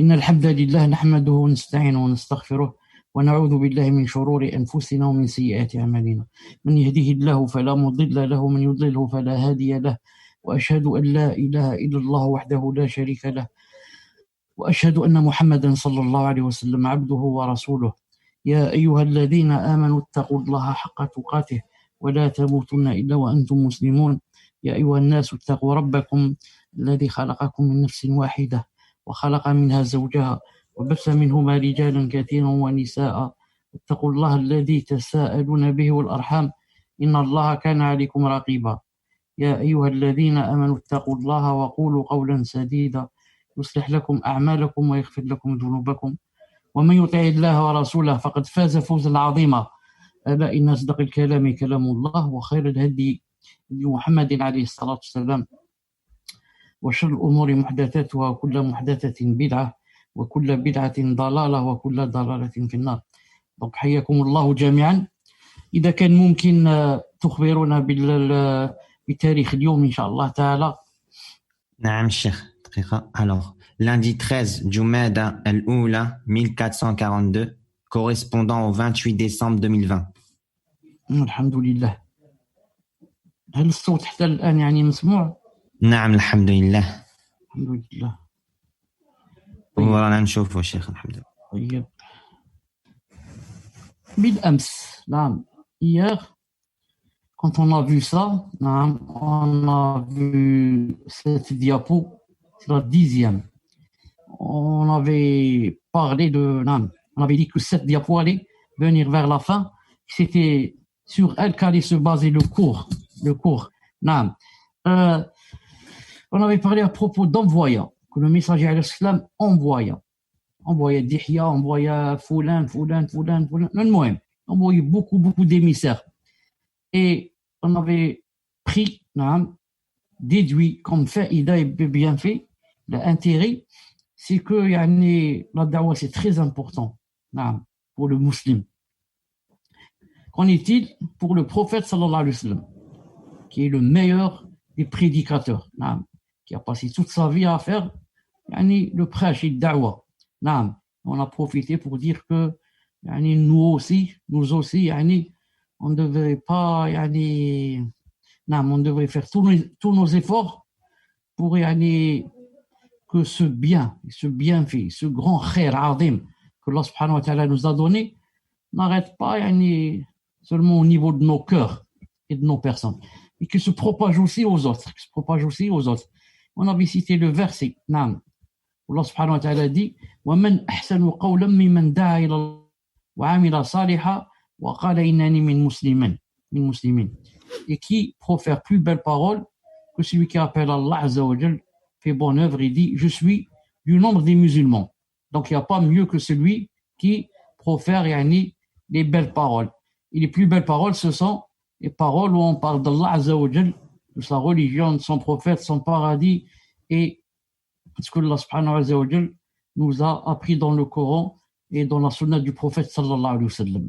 إن الحمد لله نحمده ونستعينه ونستغفره ونعوذ بالله من شرور أنفسنا ومن سيئات أعمالنا. من يهده الله فلا مضل له ومن يضلله فلا هادي له، وأشهد أن لا إله إلا الله وحده لا شريك له، وأشهد أن محمدا صلى الله عليه وسلم عبده ورسوله. يا أيها الذين آمنوا اتقوا الله حق تقاته ولا تموتن إلا وأنتم مسلمون. يا أيها الناس اتقوا ربكم الذي خلقكم من نفس واحدة وخلق منها زوجها وبث منهما رجالا كثيرا ونساء. اتقوا الله الذي تساءلون به والأرحام إن الله كان عليكم رقيبا. يا أيها الذين آمنوا اتقوا الله وقولوا قولا سديدا يصلح لكم أعمالكم ويغفر لكم ذنوبكم، ومن يطع الله ورسوله فقد فاز فوزا عظيما. ألا إن أصدق الكلام كلام الله، وخير الهدي هدي محمد عليه الصلاة والسلام، وشر الأمور محدثاتها وكل محدثة بدعة وكل بدعة ضلالة وكل ضلالة في النار. donc حياكم الله جميعا. إذا كان ممكن تخبرنا بتاريخ اليوم إن شاء الله تعالى. نعم الشيخ دقيقة. Alors lundi 13 Jumada al-Oula 1442 correspondant au 28 décembre 2020. الحمد لله. هل الصوت حتى الآن يعني مسموع؟ نعم الحمد لله. الحمد لله. ورانا نشوفه الشيخ الحمد لله. طيب. بالأمس نعم hier quand on a vu ça, on a vu cette diapo, c'est la 10e. On avait parlé on avait dit que cette diapo allait venir vers la fin, c'était sur elle qu'allait se baser le cours. Non. On avait parlé à propos d'envoyant, que le messager alayhi salam envoya Dihya, envoya Foulan, envoyait beaucoup d'émissaires. Et on avait pris, déduit comme fait, et bien fait, l'intérêt, c'est que la da'wah c'est très important pour le musulman. Qu'en est-il pour le prophète sallallahu alayhi wa sallam, qui est le meilleur des prédicateurs, qui a passé toute sa vie à faire le prêche et le da'wah. On a profité pour dire que nous aussi, on ne devrait pas, on devrait faire tous nos efforts pour que ce bienfait, ce grand khair azim que Allah subhanahu wa ta'ala nous a donné, n'arrête pas seulement au niveau de nos cœurs et de nos personnes, et qu'il se propage aussi aux autres. On avait cité le verset, Allah subhanahu wa ta'ala dit وَمَنْ أَحْسَنُ قَوْلًا مِّمَّنْ دَعَا إِلَى اللَّهِ وَعَمِلَ صَالِحًا وَقَالَ إِنَّنِي مِنَ المسلمين. Et qui profère plus belle parole que celui qui appelle Allah Azza wa Jal, fait bonne œuvre et dit je suis du nombre des musulmans. Donc il n'y a pas mieux que celui qui profère les belles paroles. Et les plus belles paroles, ce sont les paroles où on parle d'Allah Azza wa Jal, de sa religion, de son prophète, son paradis, et ce que Allah subhanahu wa ta'ala nous a appris dans le Coran et dans la sunna du prophète sallallahu alayhi wa sallam.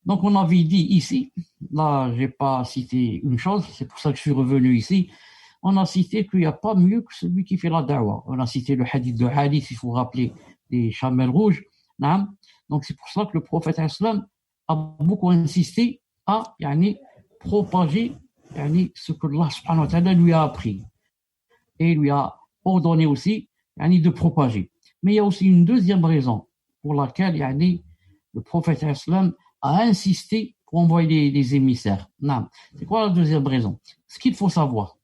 Donc on avait dit ici, là j'ai pas cité une chose, c'est pour ça que je suis revenu ici, on a cité qu'il n'y a pas mieux que celui qui fait la da'wah. On a cité le hadith de Hadith, il faut rappeler, des chamelles rouges. Donc c'est pour ça que le prophète islam a beaucoup insisté à propager ce que Allah subhanahu wa ta'ala lui a appris et lui a ordonné aussi de propager. Mais il y a aussi une deuxième raison pour laquelle le prophète islam a insisté pour envoyer les émissaires. C'est quoi la deuxième raison? Ce qu'il faut savoir,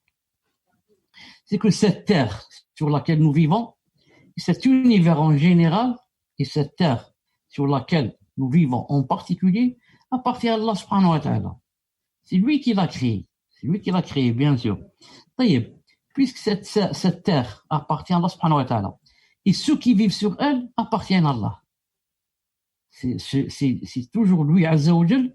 c'est que cette terre sur laquelle nous vivons, cet univers en général et cette terre sur laquelle nous vivons en particulier appartient à Allah subhanahu wa ta'ala. C'est lui qui l'a créé, bien sûr. Puisque cette terre appartient à Allah subhanahu wa ta'ala et ceux qui vivent sur elle appartiennent à Allah. C'est toujours lui Azza wa Jal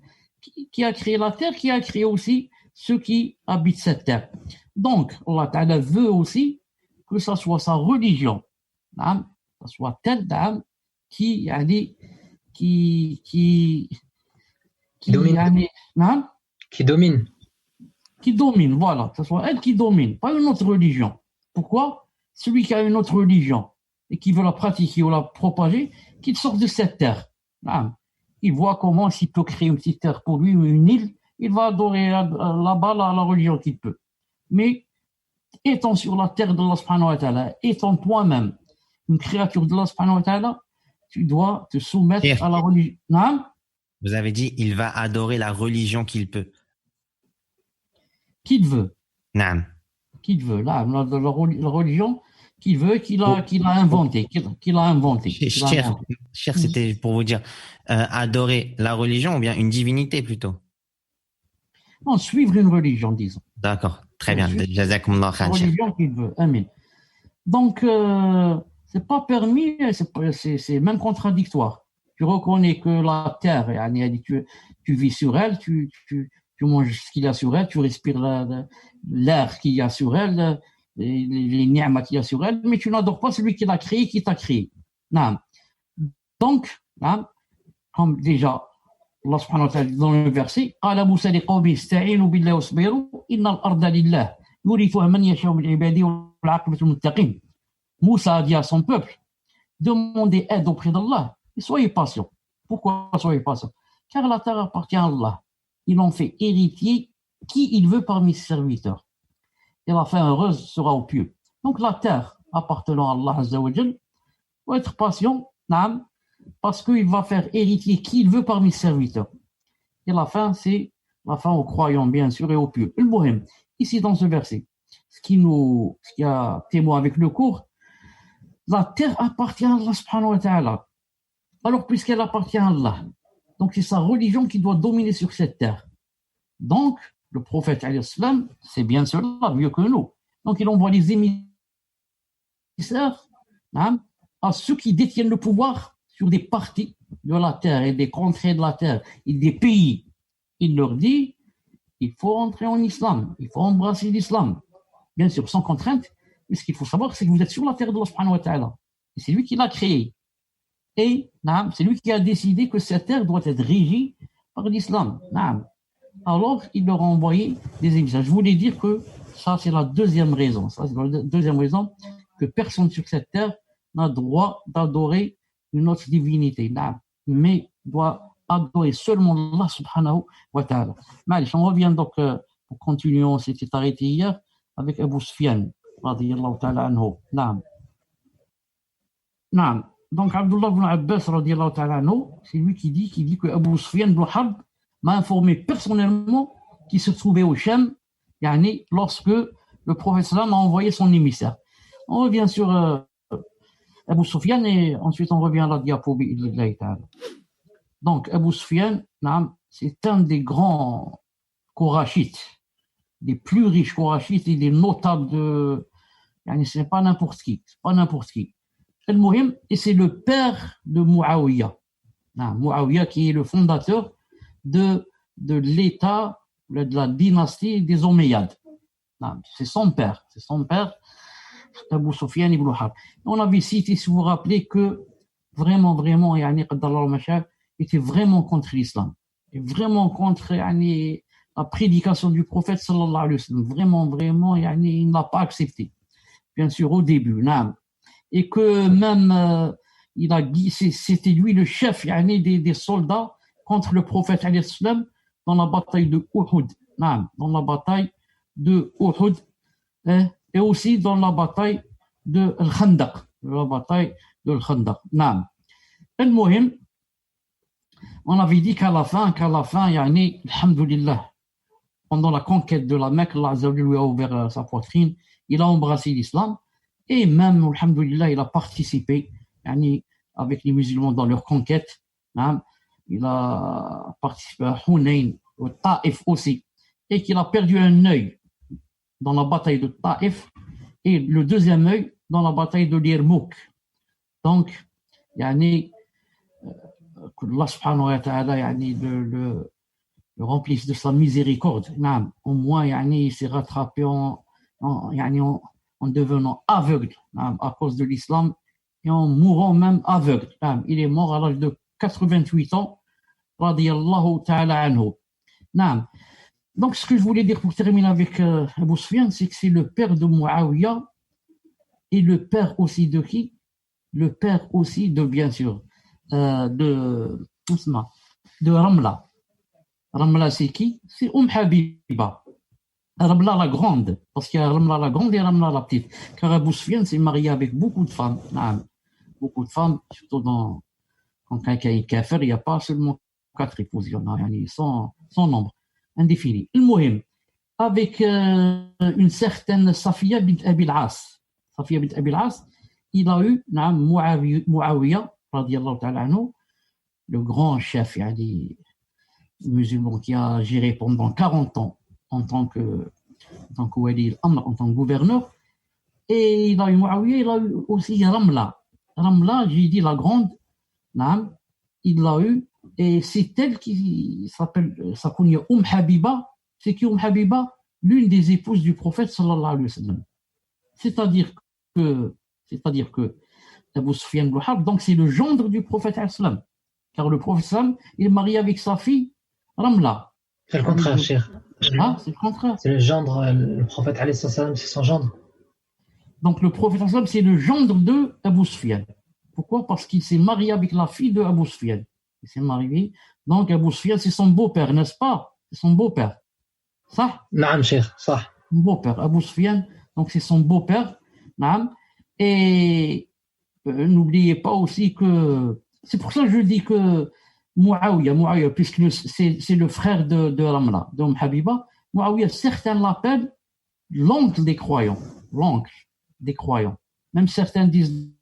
qui a créé la terre, qui a créé aussi ceux qui habitent cette terre. Donc Allah ta'ala veut aussi que ça soit sa religion, ça soit telle qui domine, voilà, que ce soit elle qui domine, pas une autre religion. Pourquoi? Celui qui a une autre religion, et qui veut la pratiquer ou la propager, qu'il sorte de cette terre. Il voit comment, s'il peut créer une petite terre pour lui ou une île, il va adorer là-bas la religion qu'il peut. Mais étant sur la terre d'Allah subhanahu wa ta'ala, étant toi-même une créature d'Allah subhanahu wa ta'ala, tu dois te soumettre Cheikh, à la religion. vous avez dit il va adorer la religion qu'il peut. Qu'il veut. Naam. Qu'il veut. Là, la religion qu'il veut, qu'il a inventé. Qu'il a inventé. Cher, c'était pour vous dire adorer la religion ou bien une divinité plutôt. Non, suivre une religion, disons. D'accord, très bien. Jazakumullah khair. La religion qu'il veut. Amen. Donc, c'est pas permis, c'est même contradictoire. Tu reconnais que la terre, tu vis sur elle, tu manges ce qu'il y a sur elle, tu respires l'air qu'il y a sur elle, les ni'mas qu'il y a sur elle, mais tu n'adores pas celui qui l'a créé, qui t'a créé. Non. Donc, comme déjà, Allah subhanahu wa ta'ala dans le verset, قال موسى لقومه استعينوا بالله واصبروا إن الأرض لله يورثها من يشاء من عباده والعاقبة للمتقين. Moussa a dit à son peuple, demandez aide auprès d'Allah et soyez patients. Pourquoi soyez patients? Car la terre appartient à Allah. Il en fait héritier qui il veut parmi ses serviteurs. Et la fin heureuse sera aux pieux. Donc la terre appartenant à Allah Azza wa Jal, faut être patient, parce qu'il va faire héritier qui il veut parmi ses serviteurs. Et la fin, c'est la fin aux croyants, bien sûr, et aux pieux. Le Bohème, ici dans ce verset, ce qui a témoin avec le cours, la terre appartient à Allah subhanahu wa ta'ala. Alors, puisqu'elle appartient à Allah, donc c'est sa religion qui doit dominer sur cette terre. Donc, le prophète, alayhi salam, c'est bien cela, mieux que nous. Donc, il envoie les émissaires à ceux qui détiennent le pouvoir sur des parties de la terre et des contrées de la terre et des pays. Il leur dit, il faut entrer en islam, il faut embrasser l'islam. Bien sûr, sans contrainte, mais ce qu'il faut savoir, c'est que vous êtes sur la terre de Allah subhanahu wa ta'ala. Et c'est lui qui l'a créée. Et c'est lui qui a décidé que cette terre doit être régie par l'islam. Alors, il leur a envoyé des émissaires. Je voulais dire que ça, c'est la deuxième raison. Ça, c'est la deuxième raison que personne sur cette terre n'a droit d'adorer une autre divinité. Mais doit adorer seulement Allah subhanahu wa ta'ala. On revient donc, pour continuer, on s'était arrêté hier avec Abu Sufyan, radiyallahu ta'ala anhu. Donc, Abdullah ibn Abbas, radiyallahu ta'ala anhu, c'est lui qui dit que Abu Sufyan ibn Harb m'a informé personnellement qu'il se trouvait au Sham, lorsque le prophète sallam a envoyé son émissaire. On revient sur Abu Sufyan et ensuite on revient à la diapo. Donc, Abu Sufyan, c'est un des grands Korachites, des plus riches Korachites et des notables de. Ce n'est pas n'importe qui. C'est pas n'importe qui. Al-Muhim, et c'est le père de Muawiyah. Muawiyah qui est le fondateur de l'état, de la dynastie des Omeyyades. C'est son père, Abu Sufyan ibn Harb. On avait cité, si vous vous rappelez, que vraiment, était vraiment contre l'islam. Et vraiment contre la prédication du prophète sallallahu alayhi wa sallam. Vraiment, il n'a pas accepté. Bien sûr, au début, et que même, c'était lui le chef des soldats contre le prophète alayhi salam dans la bataille de Uhud. Dans la bataille de Uhud, et aussi dans la bataille de Al-Khandaq. La bataille de Al-Khandaq. Al-Muhim, on avait dit qu'à la fin, alhamdulillah, pendant la conquête de la Mecque, Allah Azza wa Jalla lui a ouvert sa poitrine, il a embrassé l'islam, et même, alhamdulillah, il a participé avec les musulmans dans leur conquête. Il a participé à Hunayn, au Taïf aussi, et qu'il a perdu un œil dans la bataille de Taïf et le deuxième œil dans la bataille de l'Yermouk. Donc, que Allah subhanahu wa ta'ala le remplisse de sa miséricorde. Au moins, il s'est rattrapé en devenant aveugle à cause de l'islam et en mourant même aveugle. Il est mort à l'âge de 88 ans, radiyallahu ta'ala anhu. Donc, ce que je voulais dire pour terminer avec Abu Sufyan, c'est que c'est le père de Muawiyah et le père aussi de qui? le père aussi de, bien sûr, de Ramla. Ramla, c'est qui? C'est Habiba. Ramla la grande, parce qu'il y a Ramla la grande et Ramla la petite. Car Abu Sufyan s'est marié avec beaucoup de femmes. Beaucoup de femmes, surtout quand quelqu'un est kafir, il n'y a pas seulement 4 épouses, il y en a sans nombre, indéfini. Le Mohim, avec une certaine Safiya bint Abi al-As. Safiya bint Abi al-As, il a eu Muawiya, radiallahu ta'ala anhu, le grand chef musulman qui a géré pendant 40 ans en tant que wali al-amr, en tant que gouverneur. Et il a eu Muawiya, il a eu aussi Ramla. Ramla, j'ai dit la grande, il l'a eu, et c'est elle qui s'appelle, ça connaît Habiba. C'est qui Habiba? L'une des épouses du prophète sallallahu alayhi wa sallam. C'est-à-dire que Abu Sufyan ibn Harb, donc c'est le gendre du prophète sallallahu alayhi wa sallam. Car le prophète sallallahu alayhi wa sallam, il est marié avec sa fille Ramla. C'est le contraire, cher. Ah, c'est le contraire. C'est le gendre, le prophète alayhi salam, c'est son gendre. Donc le prophète sallallahu alayhi wa sallam, c'est le gendre de Abu Sufyan. Pourquoi? Parce qu'il s'est marié avec la fille de Abu Sufyan. Il s'est marié. Donc Abu Sufyan, c'est son beau-père, n'est-ce pas? C'est son beau-père. Ça? Naam, cher, ça. Son beau-père, Abu Sufyan. Donc c'est son beau-père. Naam. Et n'oubliez pas aussi que... C'est pour ça que je dis que Muawiya, puisque c'est le frère de Ramla, de Habiba, Muawiya, certains l'appellent l'oncle des croyants. L'oncle des croyants. Même certains disent...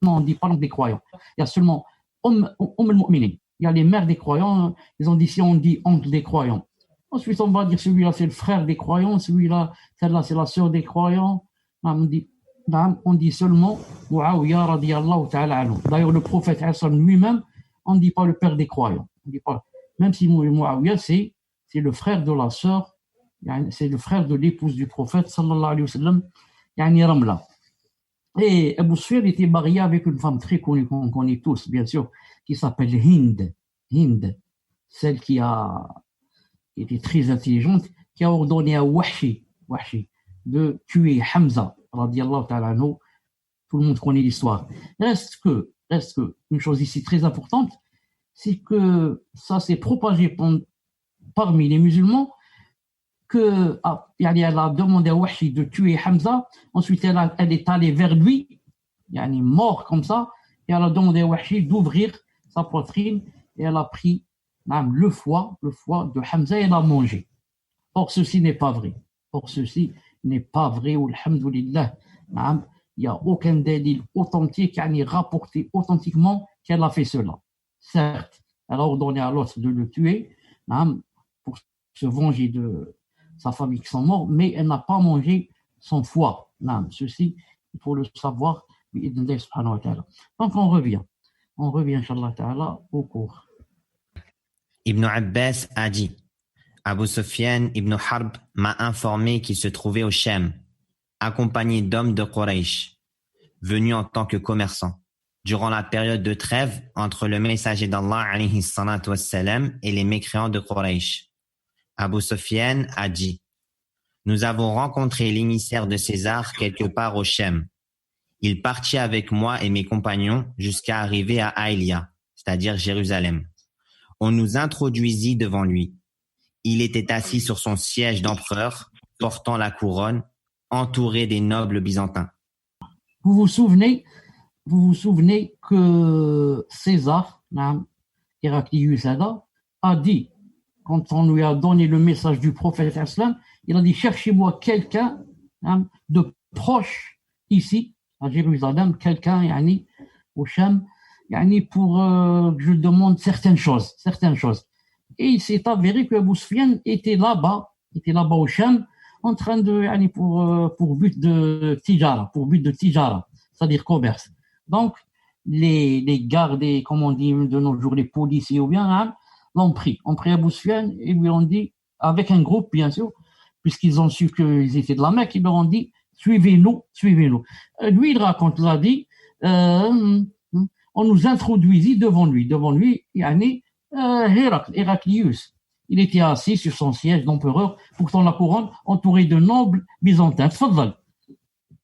Non, on ne dit pas des croyants. Il y a seulement al-Mu'minin. Il y a les mères des croyants. Ils ont dit si on dit oncle des croyants. Ensuite, on va dire celui-là, c'est le frère des croyants. Celui-là, celle-là, c'est la sœur des croyants. On dit seulement Muawiya radiyallahu ta'ala anhu. D'ailleurs, le prophète lui-même, on ne dit pas le père des croyants. On dit pas. Même si Muawiya, c'est le frère de la sœur, c'est le frère de l'épouse du prophète sallallahu alayhi wa sallam, Ramla. Et Abu Sufyan était marié avec une femme très connue, qu'on connaît tous, bien sûr, qui s'appelle Hind. Hind, celle qui était très intelligente, qui a ordonné à Wahshi de tuer Hamza, radiallahu ta'ala anhu. Tout le monde connaît l'histoire. Reste que, une chose ici très importante, c'est que ça s'est propagé parmi les musulmans, que elle a demandé à Wahshi de tuer Hamza, ensuite elle est allée vers lui, mort comme ça, et elle a demandé à Wahshi d'ouvrir sa poitrine, et elle a pris le foie de Hamza et elle a mangé. Or, ceci n'est pas vrai. Alhamdulillah. Il n'y a aucun délit authentique, rapporté authentiquement qu'elle a fait cela. Certes, elle a ordonné à l'autre de le tuer, pour se venger de sa famille qui sont morts, mais elle n'a pas mangé son foie. Ceci, il faut le savoir. Donc on revient, Inch'Allah Ta'ala, au cours. Ibn Abbas a dit, Abu Sufyan ibn Harb m'a informé qu'il se trouvait au Shem, accompagné d'hommes de Quraysh, venus en tant que commerçants, durant la période de trêve entre le messager d'Allah alayhi salatu wassalam et les mécréants de Quraysh. Abu Sufyan a dit, nous avons rencontré l'émissaire de César quelque part au Shem. Il partit avec moi et mes compagnons jusqu'à arriver à Aïlia, c'est-à-dire Jérusalem. On nous introduisit devant lui. Il était assis sur son siège d'empereur, portant la couronne, entouré des nobles byzantins. Vous vous souvenez que César, Héraclius a dit, quand on lui a donné le message du prophète islam, il a dit, cherchez-moi quelqu'un de proche ici, à Jérusalem, quelqu'un au Sham, pour que je demande certaines choses. Et il s'est avéré que Abu Sufyan était là-bas au Sham, en train de, pour but de tijara, c'est-à-dire commerce. Donc, les gardes, comme on dit de nos jours, les policiers ou bien, l'ont pris Abu Sufyan et lui ont dit, avec un groupe bien sûr, puisqu'ils ont su qu'ils étaient de la Mecque, ils leur ont dit, suivez-nous. Lui, il raconte, il a dit, on nous introduisit devant lui, Héraclius. Il était assis sur son siège d'empereur, portant la couronne, entouré de nobles byzantins.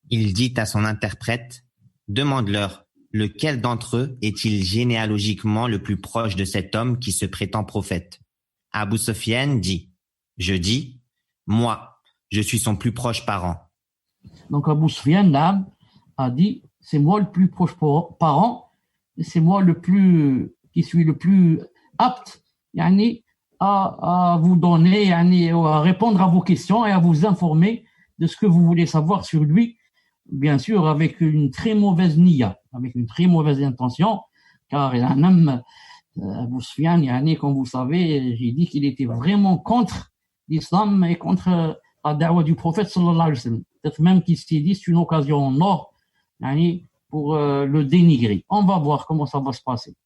Il dit à son interprète, demande-leur lequel d'entre eux est-il généalogiquement le plus proche de cet homme qui se prétend prophète? Abu Sufyan dit, je dis, moi, je suis son plus proche parent. Donc Abu Sufyan naam, a dit, c'est moi le plus proche parent, et c'est moi qui suis le plus apte yani, à vous donner, yani, à répondre à vos questions et à vous informer de ce que vous voulez savoir sur lui, bien sûr avec une très mauvaise niya, avec une très mauvaise intention, car il y a un homme, Abu Sufyan, yani, comme vous savez, j'ai dit qu'il était vraiment contre l'islam et contre la da'wah du prophète sallallahu alayhi wa sallam. Peut-être même qu'il s'est dit c'est une occasion en or yani, pour le dénigrer. On va voir comment ça va se passer.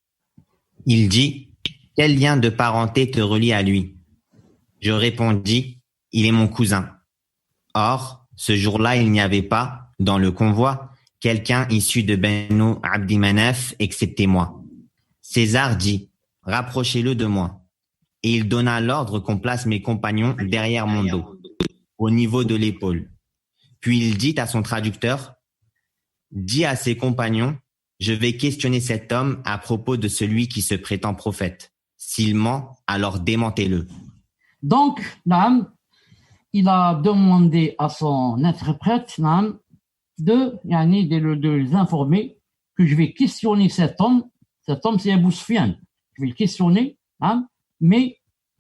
Il dit, quel lien de parenté te relie à lui? Je répondis, il est mon cousin. Or, ce jour-là, il n'y avait pas, dans le convoi, quelqu'un issu de Banu Abdi Manaf, excepté moi. César dit, rapprochez-le de moi. Et il donna l'ordre qu'on place mes compagnons derrière mon dos, au niveau de l'épaule. Puis il dit à son traducteur, dis à ses compagnons, je vais questionner cet homme à propos de celui qui se prétend prophète. S'il ment, alors démentez-le. Donc, naam, il a demandé à son interprète naam, de les informer que je vais questionner cet homme. Cet homme, c'est Abu Sufyan. Je vais le questionner, naam, mais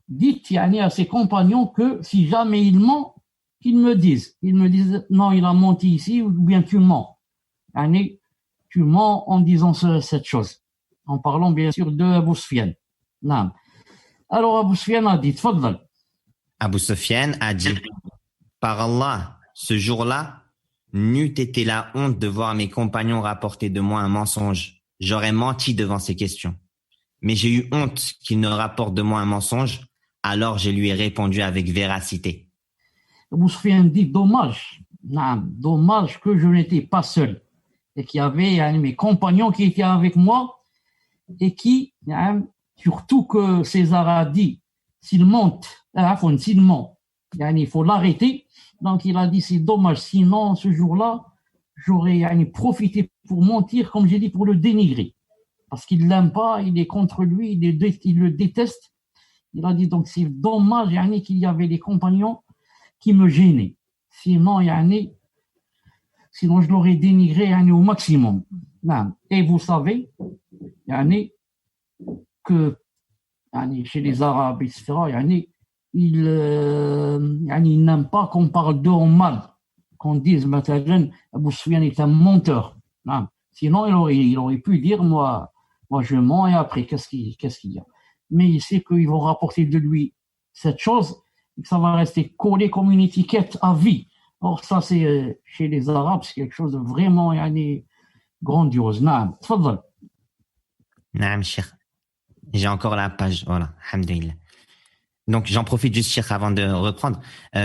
dites à ses compagnons que si jamais il ment, qu'ils me disent. Ils me disent, non, il a menti ici, ou bien tu mens. Tu mens en disant cette chose. En parlant bien sûr de Abu Sufyan. Naam. Alors Abu Sufyan a dit, tfaddal. Abu Sufyan a dit, par Allah, ce jour-là, n'eût été la honte de voir mes compagnons rapporter de moi un mensonge. J'aurais menti devant ces questions. Mais j'ai eu honte qu'ils ne rapportent de moi un mensonge, alors je lui ai répondu avec véracité. Abu Sufyan dit, dommage, dommage que je n'étais pas seul et qu'il y avait mes compagnons qui étaient avec moi et qui, surtout que César a dit, s'il ment, il faut l'arrêter. Donc il a dit, c'est dommage, sinon ce jour-là, j'aurais profité pour mentir, comme j'ai dit, pour le dénigrer. Parce qu'il ne l'aime pas, il est contre lui, il le déteste. Il a dit, donc c'est dommage qu'il y avait des compagnons qui me gênaient. Sinon, je l'aurais dénigré au maximum. Et vous savez que chez les Arabes, etc., ils n'aiment pas qu'on parle d'eux en mal, qu'on dise maintenant Abu Sufyan est un menteur. Sinon, il aurait pu dire moi je mens et après qu'est-ce qu'il y a. Mais il sait qu'ils vont rapporter de lui cette chose et que ça va rester collé comme une étiquette à vie. Or ça c'est chez les Arabes c'est quelque chose de vraiment grandiose. Naam, tfaddal. Naam, Cheikh. J'ai encore la page, voilà, alhamdoulilah. Donc, j'en profite juste, Cheikh, avant de reprendre.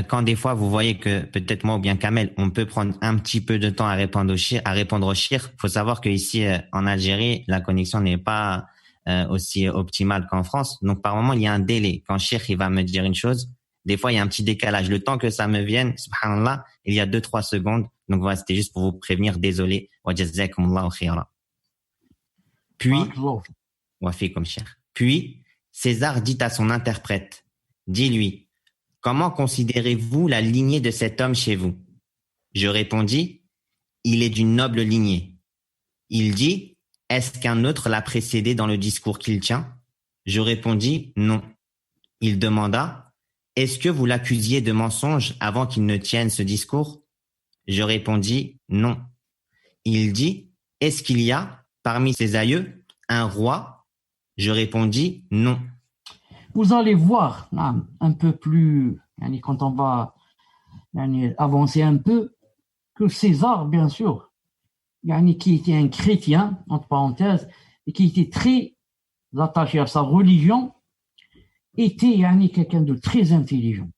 Quand des fois, vous voyez que peut-être moi ou bien Kamel, on peut prendre un petit peu de temps à répondre au Cheikh, faut savoir qu'ici, en Algérie, la connexion n'est pas aussi optimale qu'en France. Donc, par moment, il y a un délai. Quand Cheikh, il va me dire une chose, des fois, il y a un petit décalage. Le temps que ça me vienne, subhanallah, il y a 2-3 secondes. Donc, voilà, c'était juste pour vous prévenir. Désolé. Wa jazakumullahu khayra. Puis, César dit à son interprète, dis-lui, comment considérez-vous la lignée de cet homme chez vous? Je répondis, il est d'une noble lignée. Il dit, est-ce qu'un autre l'a précédé dans le discours qu'il tient? Je répondis, non. Il demanda, est-ce que vous l'accusiez de mensonge avant qu'il ne tienne ce discours? Je répondis, non. Il dit, est-ce qu'il y a, parmi ses aïeux, un roi? Je répondis, non. Vous allez voir un peu plus, quand on va avancer un peu, que César, bien sûr, qui était un chrétien, entre parenthèses, et qui était très attaché à sa religion, était quelqu'un de très intelligent.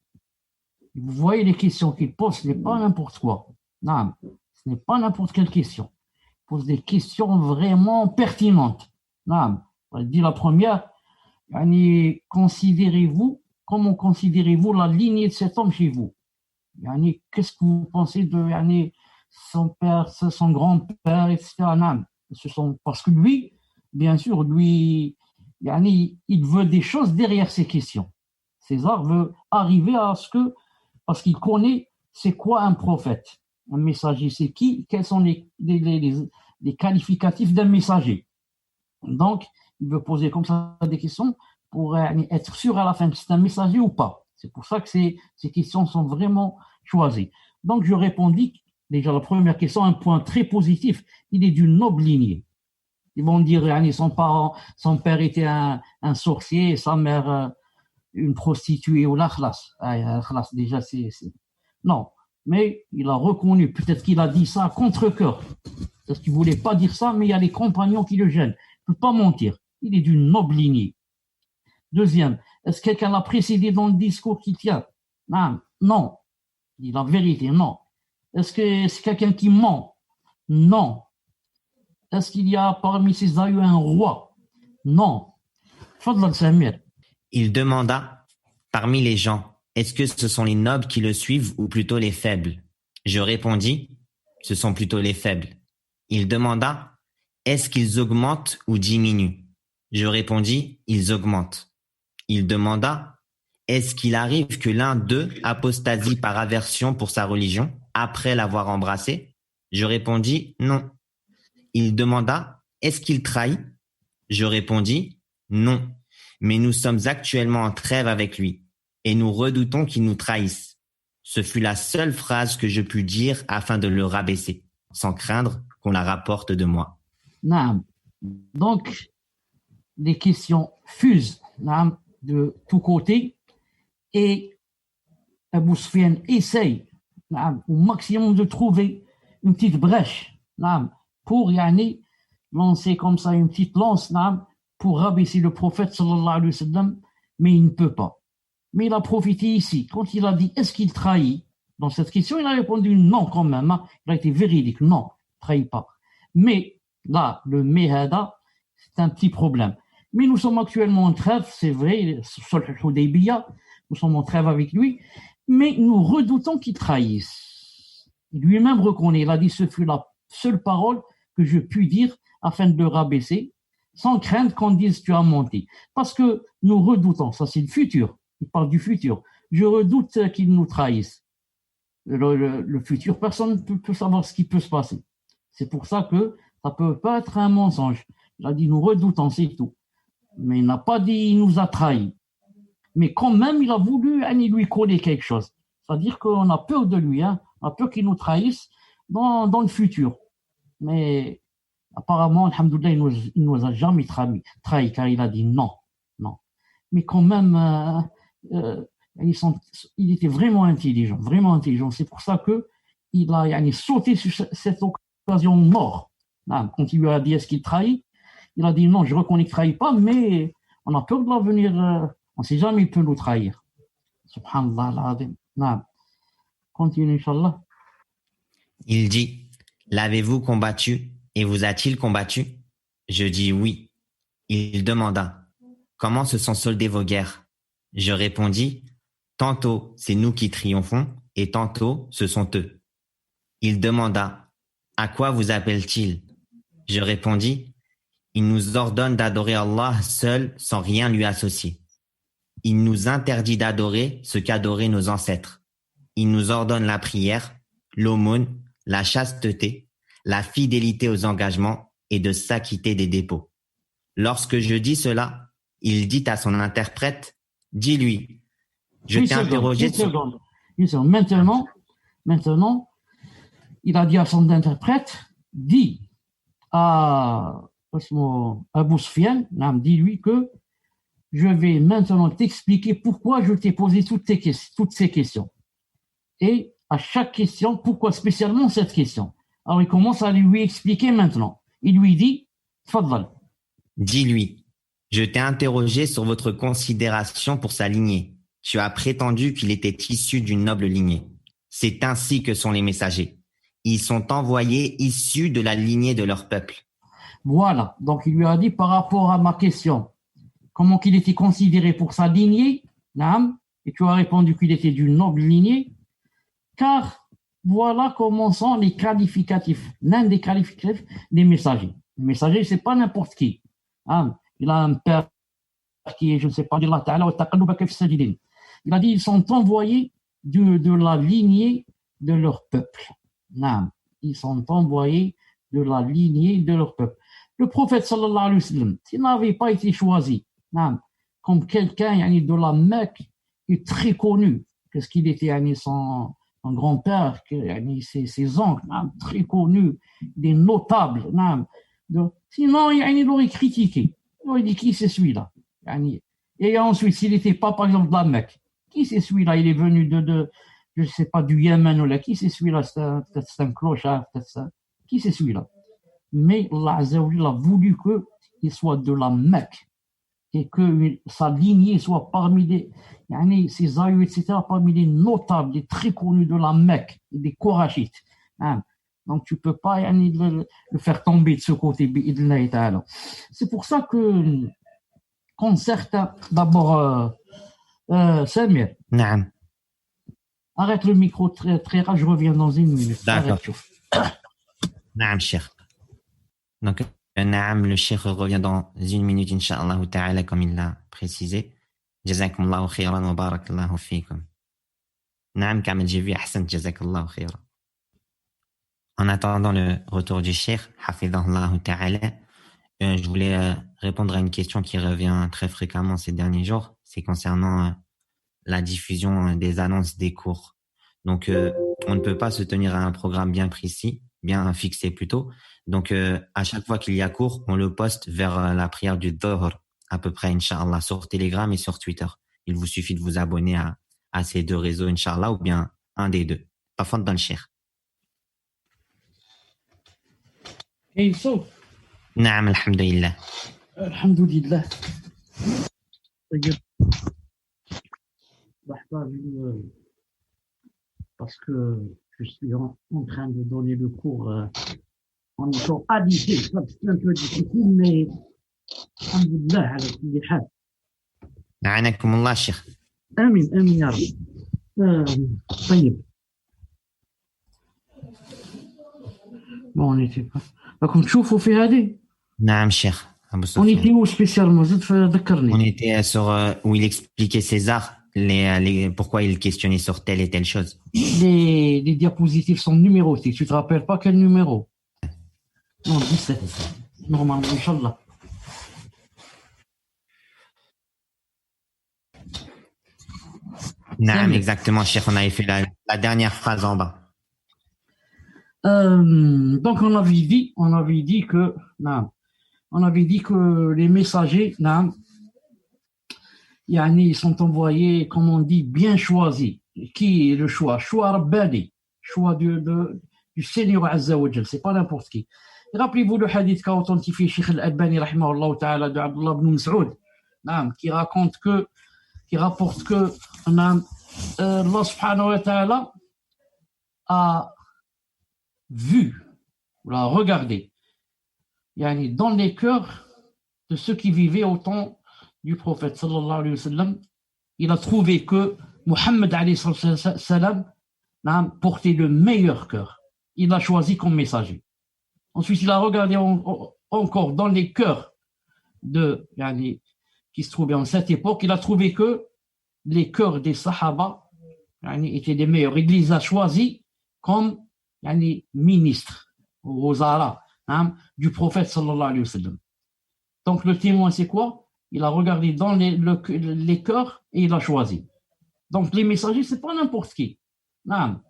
Vous voyez les questions qu'il pose, ce n'est pas n'importe quoi. Non, ce n'est pas n'importe quelle question. Il pose des questions vraiment pertinentes. Non, on dit la première, comment considérez-vous la lignée de cet homme chez vous? Qu'est-ce que vous pensez de son père, son grand-père, etc. Parce que lui, bien sûr, lui, il veut des choses derrière ces questions. César veut arriver à ce que, parce qu'il connaît c'est quoi un prophète, un messager, c'est qui, quels sont les qualificatifs d'un messager. Donc, il veut poser comme ça des questions pour être sûr à la fin que c'est un messager ou pas. C'est pour ça que ces questions sont vraiment choisies. Donc, je répondis, déjà la première question, un point très positif, il est d'une noble lignée. Ils vont dire, son père était un sorcier, sa mère une prostituée ou l'akhlas. Déjà, Non, mais il a reconnu, peut-être qu'il a dit ça à contre-cœur, parce qu'il ne voulait pas dire ça, mais il y a les compagnons qui le gênent. Il ne peut pas mentir. Il est d'une noble lignée. Deuxième, est-ce que quelqu'un l'a précédé dans le discours qu'il tient? Non. Il dit la vérité, non. Est-ce que c'est quelqu'un qui ment? Non. Est-ce qu'il y a parmi ses aïeux un roi? Non. Fadlan Samir. Il demanda, parmi les gens, est-ce que ce sont les nobles qui le suivent ou plutôt les faibles? Je répondis, ce sont plutôt les faibles. Il demanda, est-ce qu'ils augmentent ou diminuent? Je répondis, ils augmentent. Il demanda, est-ce qu'il arrive que l'un d'eux apostasie par aversion pour sa religion après l'avoir embrassée? Je répondis, non. Il demanda, est-ce qu'il trahit? Je répondis, non. Mais nous sommes actuellement en trêve avec lui et nous redoutons qu'il nous trahisse. Ce fut la seule phrase que je pus dire afin de le rabaisser, sans craindre qu'on la rapporte de moi. Donc, les questions fusent de tous côtés et Abu Sufyan essaye au maximum de trouver une petite brèche pour lancer comme ça une petite lance pour rabaisser le prophète sallallahu alayhi wa sallam, mais il ne peut pas. Mais il a profité ici. Quand il a dit est-ce qu'il trahit, dans cette question, il a répondu non quand même. Il a été véridique, non, il ne trahit pas. Mais là, le mehada, c'est un petit problème. Mais nous sommes actuellement en trêve, c'est vrai, sur le Hudaybiyah, nous sommes en trêve avec lui, mais nous redoutons qu'il trahisse. Il lui-même reconnaît, il a dit ce fut la seule parole que je puis dire afin de le rabaisser, sans crainte qu'on dise tu as menti. Parce que nous redoutons, ça c'est le futur, il parle du futur. Je redoute qu'il nous trahisse. Le futur, personne ne peut savoir ce qui peut se passer. C'est pour ça que ça ne peut pas être un mensonge. Il a dit nous redoutons, c'est tout. Mais il n'a pas dit il nous a trahis. Mais quand même, il a voulu lui coller quelque chose. C'est-à-dire qu'on a peur de lui, on a peur qu'il nous trahisse dans le futur. Mais apparemment, alhamdoulilah, il nous a jamais trahi car il a dit non. Mais quand même, il était vraiment intelligent. C'est pour ça qu'il a sauté sur cette occasion mort. Quand il lui a dit est-ce qu'il trahit, il a dit non, je reconnais qu'il ne trahit pas, mais on a peur de l'avenir. On ne sait jamais, il peut nous trahir. Subhanallah al-Azim. Continue, Inch'Allah. Il dit, l'avez-vous combattu et vous a-t-il combattu? Je dis oui. Il demanda, comment se sont soldées vos guerres? Je répondis, tantôt c'est nous qui triomphons et tantôt ce sont eux. Il demanda, à quoi vous appelle-t-il? Je répondis, il nous ordonne d'adorer Allah seul sans rien lui associer. Il nous interdit d'adorer ce qu'adoraient nos ancêtres. Il nous ordonne la prière, l'aumône, la chasteté, la fidélité aux engagements et de s'acquitter des dépôts. Lorsque je dis cela, il dit à son interprète, dis-lui, je t'ai interrogé sur... Maintenant, il a dit à son interprète, dis à Abu Sufyan, dis-lui que je vais maintenant t'expliquer pourquoi je t'ai posé toutes ces questions. Et à chaque question, pourquoi spécialement cette question? Alors il commence à lui expliquer maintenant. Il lui dit, Fadal. Dis-lui, je t'ai interrogé sur votre considération pour sa lignée. Tu as prétendu qu'il était issu d'une noble lignée. C'est ainsi que sont les messagers. Ils sont envoyés issus de la lignée de leur peuple. Voilà, donc il lui a dit par rapport à ma question, comment qu'il était considéré pour sa lignée, et tu as répondu qu'il était d'une noble lignée, car voilà comment sont les qualificatifs, l'un des qualificatifs des messagers. Le messager, c'est pas n'importe qui. Hein. Il a un père qui est, je ne sais pas, Allah Ta'ala wa taqallubaka fi sajidin. Il a dit, ils sont envoyés de la lignée de leur peuple. Non. Ils sont envoyés de la lignée de leur peuple. Le prophète sallallahu alayhi wa sallam, s'il n'avait pas été choisi, non, comme quelqu'un de la Mecque, qui est très connu, qu'est-ce qu'il était, son grand-père, ses oncles, très connus, des notables, sinon il aurait critiqué, il aurait dit qui c'est celui-là, et ensuite s'il n'était pas par exemple de la Mecque, qui c'est celui-là, il est venu de je ne sais pas, du Yémen ou là, qui c'est celui-là, peut-être c'est un clochard, peut-être ça, qui c'est celui-là, mais Allah Azza wa Jalla a voulu qu'il soit de la Mecque et que sa lignée soit parmi ses aïeux, etc., parmi les notables, les très connus de la Mecque, des Korachites. Hein. Donc tu ne peux pas le faire tomber de ce côté. C'est pour ça que quand certains, d'abord, Samir, arrête le micro très rare, je reviens dans une minute. D'accord. Naam, Cheikh. Donc, Naam, le Cheikh revient dans une minute, Inch'Allah ta'ala, comme il l'a précisé. Jazakumullahu khayran wa barakallahu fikum. Naam, Kamel, j'ai vu, ahsan, jazakallahu khayran. En attendant le retour du Cheikh, hafidhahullahu ta'ala, je voulais répondre à une question qui revient très fréquemment ces derniers jours. C'est concernant la diffusion des annonces des cours. Donc, on ne peut pas se tenir à un programme bien précis, bien fixé plutôt. Donc, à chaque fois qu'il y a cours, on le poste vers la prière du Dhuhr, à peu près, Inch'Allah, sur Telegram et sur Twitter. Il vous suffit de vous abonner à ces deux réseaux, Inch'Allah, ou bien un des deux. Pas faute dans le Cheikh. Et so. Naam, alhamdulillah. Alhamdulillah. Parce que je suis en train de donner le cours en étant habité. C'est un peu difficile, mais alhamdulillah, ala kulli hal. A'anakum Allah, Cheikh. Amin, amin, ya Rabbi. طيب. Bon, on était pas. راكم تشوفوا في هذه؟ نعم شيخ أبو On سفيان. était où spécialement? زد ذكرني. On était sur où il expliquait César, pourquoi il questionnait sur telle et telle chose. Les diapositives sont numérotées. Tu te rappelles pas quel numéro? Non, 17. Normalement, Inch'Allah. Non, exactement, Cheikh. On avait fait la dernière phrase en bas. Donc on avait dit que les messagers, ils sont envoyés, comme on dit, bien choisis. Qui est le choix? Choix Rabbani, choix du Seigneur Azza wa Jal, c'est pas n'importe qui. Rappelez-vous le hadith qu'a authentifié Cheikh Al-Albani rahimahullah ta'ala de Abdullah ibn Mas'ud, qui rapporte que Allah subhanahu wa ta'ala a vu, ou l'a regardé, dans les cœurs de ceux qui vivaient au temps du prophète sallallahu alayhi wa sallam, il a trouvé que Muhammad alayhi salam portait le meilleur cœur. Il l'a choisi comme messager. Ensuite, il a regardé encore dans les cœurs qui se trouvaient en cette époque, il a trouvé que les cœurs des Sahaba étaient les meilleurs. Il les a choisis comme ministre aux Arabes du prophète sallallahu alayhi wa sallam. Donc le témoin c'est quoi? Il a regardé dans les cœurs et il a choisi. Donc les messagers c'est pas n'importe qui. Même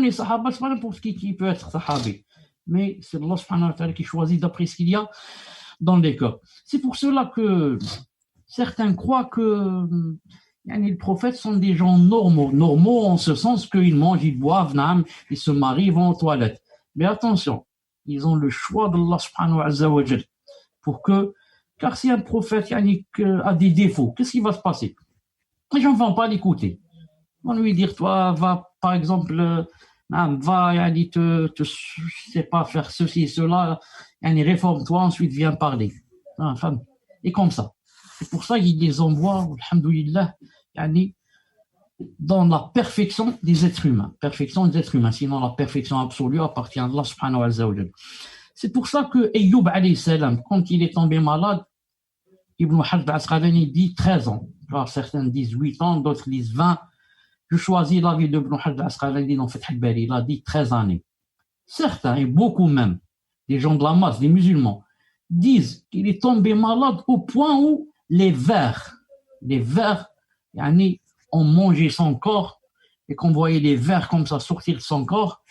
les Sahaba c'est pas n'importe qui peut être Sahabi. Mais c'est Allah subhanahu wa ta'ala qui choisit d'après ce qu'il y a dans les cœurs. C'est pour cela que certains croient que les prophètes sont des gens normaux en ce sens qu'ils mangent, ils boivent, ils se marient, ils vont aux toilettes. Mais attention, ils ont le choix d'Allah subhanahu wa ta'ala car si un prophète a des défauts, qu'est-ce qui va se passer? Les gens ne vont pas l'écouter. Ils vont lui dire, toi, va, par exemple, sais pas faire ceci et cela, réforme-toi, ensuite viens parler. Et comme ça. C'est pour ça qu'il les envoie, alhamdoulilah, dans la perfection des êtres humains. Sinon la perfection absolue appartient à Allah subhanahu wa ta'ala. C'est pour ça que Ayoub alayhi salam, quand il est tombé malade, Ibn Hajar al-Asqalani dit 13 ans. Alors, certains disent 8 ans, d'autres disent 20. Je choisis l'avis de Ibn Hajar al-Asqalani dans Fath al-Bari. Il a dit 13 années. Certains, et beaucoup même, des gens de la masse, des musulmans, disent qu'il est tombé malade au point où les vers, ont mangé son corps et qu'on voyait les vers comme ça sortir de son corps.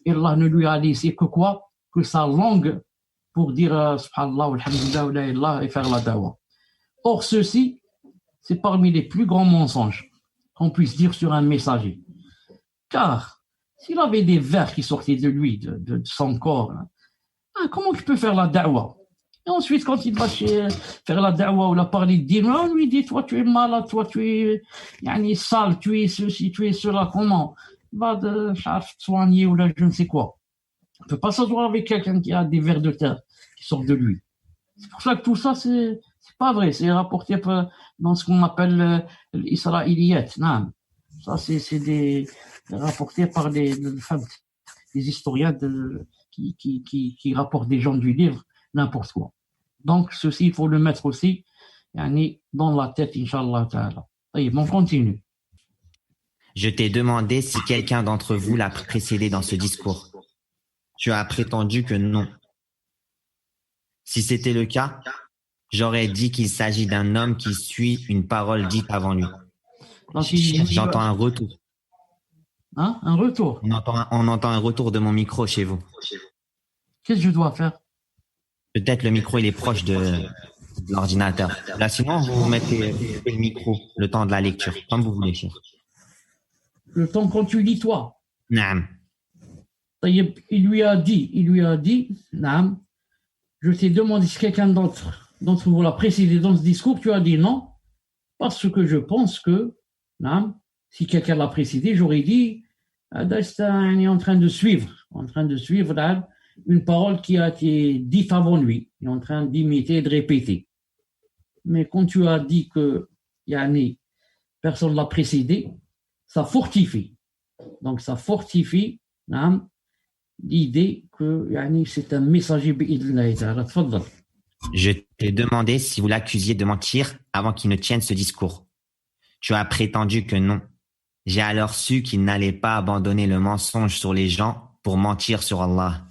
Et Allah ne lui a laissé que quoi? Que sa langue pour dire subhanallah, alhamdulillah, la ilaha et faire la dawa. Or, ceci, c'est parmi les plus grands mensonges qu'on puisse dire sur un messager. Car, s'il avait des vers qui sortaient de lui, de son corps, comment il peut faire la da'wa? Et ensuite, quand il va faire la da'wa ou la parler de dîner, on lui dit, toi tu es malade, toi tu es sale, tu es ceci, tu es cela, comment? Il va te soigner ou là, je ne sais quoi. On ne peut pas s'asseoir avec quelqu'un qui a des vers de terre qui sortent de lui. C'est pour ça que tout ça, c'est pas vrai. C'est rapporté dans ce qu'on appelle l'Israéliyat. Ça, c'est rapporté par des historiens qui rapportent des gens du livre, n'importe quoi. Donc, ceci, il faut le mettre aussi dans la tête, Inch'Allah Ta'ala. On continue. Je t'ai demandé si quelqu'un d'entre vous l'a précédé dans ce discours. Tu as prétendu que non. Si c'était le cas, j'aurais dit qu'il s'agit d'un homme qui suit une parole dite avant lui. J'entends un retour. Hein? Un retour? On entend un retour de mon micro chez vous. Qu'est-ce que je dois faire? Peut-être le micro, il est proche de l'ordinateur. Là, sinon, vous mettez le micro le temps de la lecture, comme vous voulez, cher. Le temps quand tu lis, toi? Naam. Il lui a dit, Naam, je t'ai demandé si quelqu'un d'entre vous l'a précédé dans ce discours, tu as dit non, parce que je pense que, Naam, si quelqu'un l'a précédé, j'aurais dit, il est en train de suivre une parole qui a été dite avant lui, il est en train d'imiter et de répéter. Mais quand tu as dit que personne ne l'a précédé, ça fortifie. Donc ça fortifie l'idée que c'est un messager bi'idhnillahi ta'ala. Tfaddal. Je t'ai demandé si vous l'accusiez de mentir avant qu'il ne tienne ce discours. Tu as prétendu que non. J'ai alors su qu'il n'allait pas abandonner le mensonge sur les gens pour mentir sur Allah.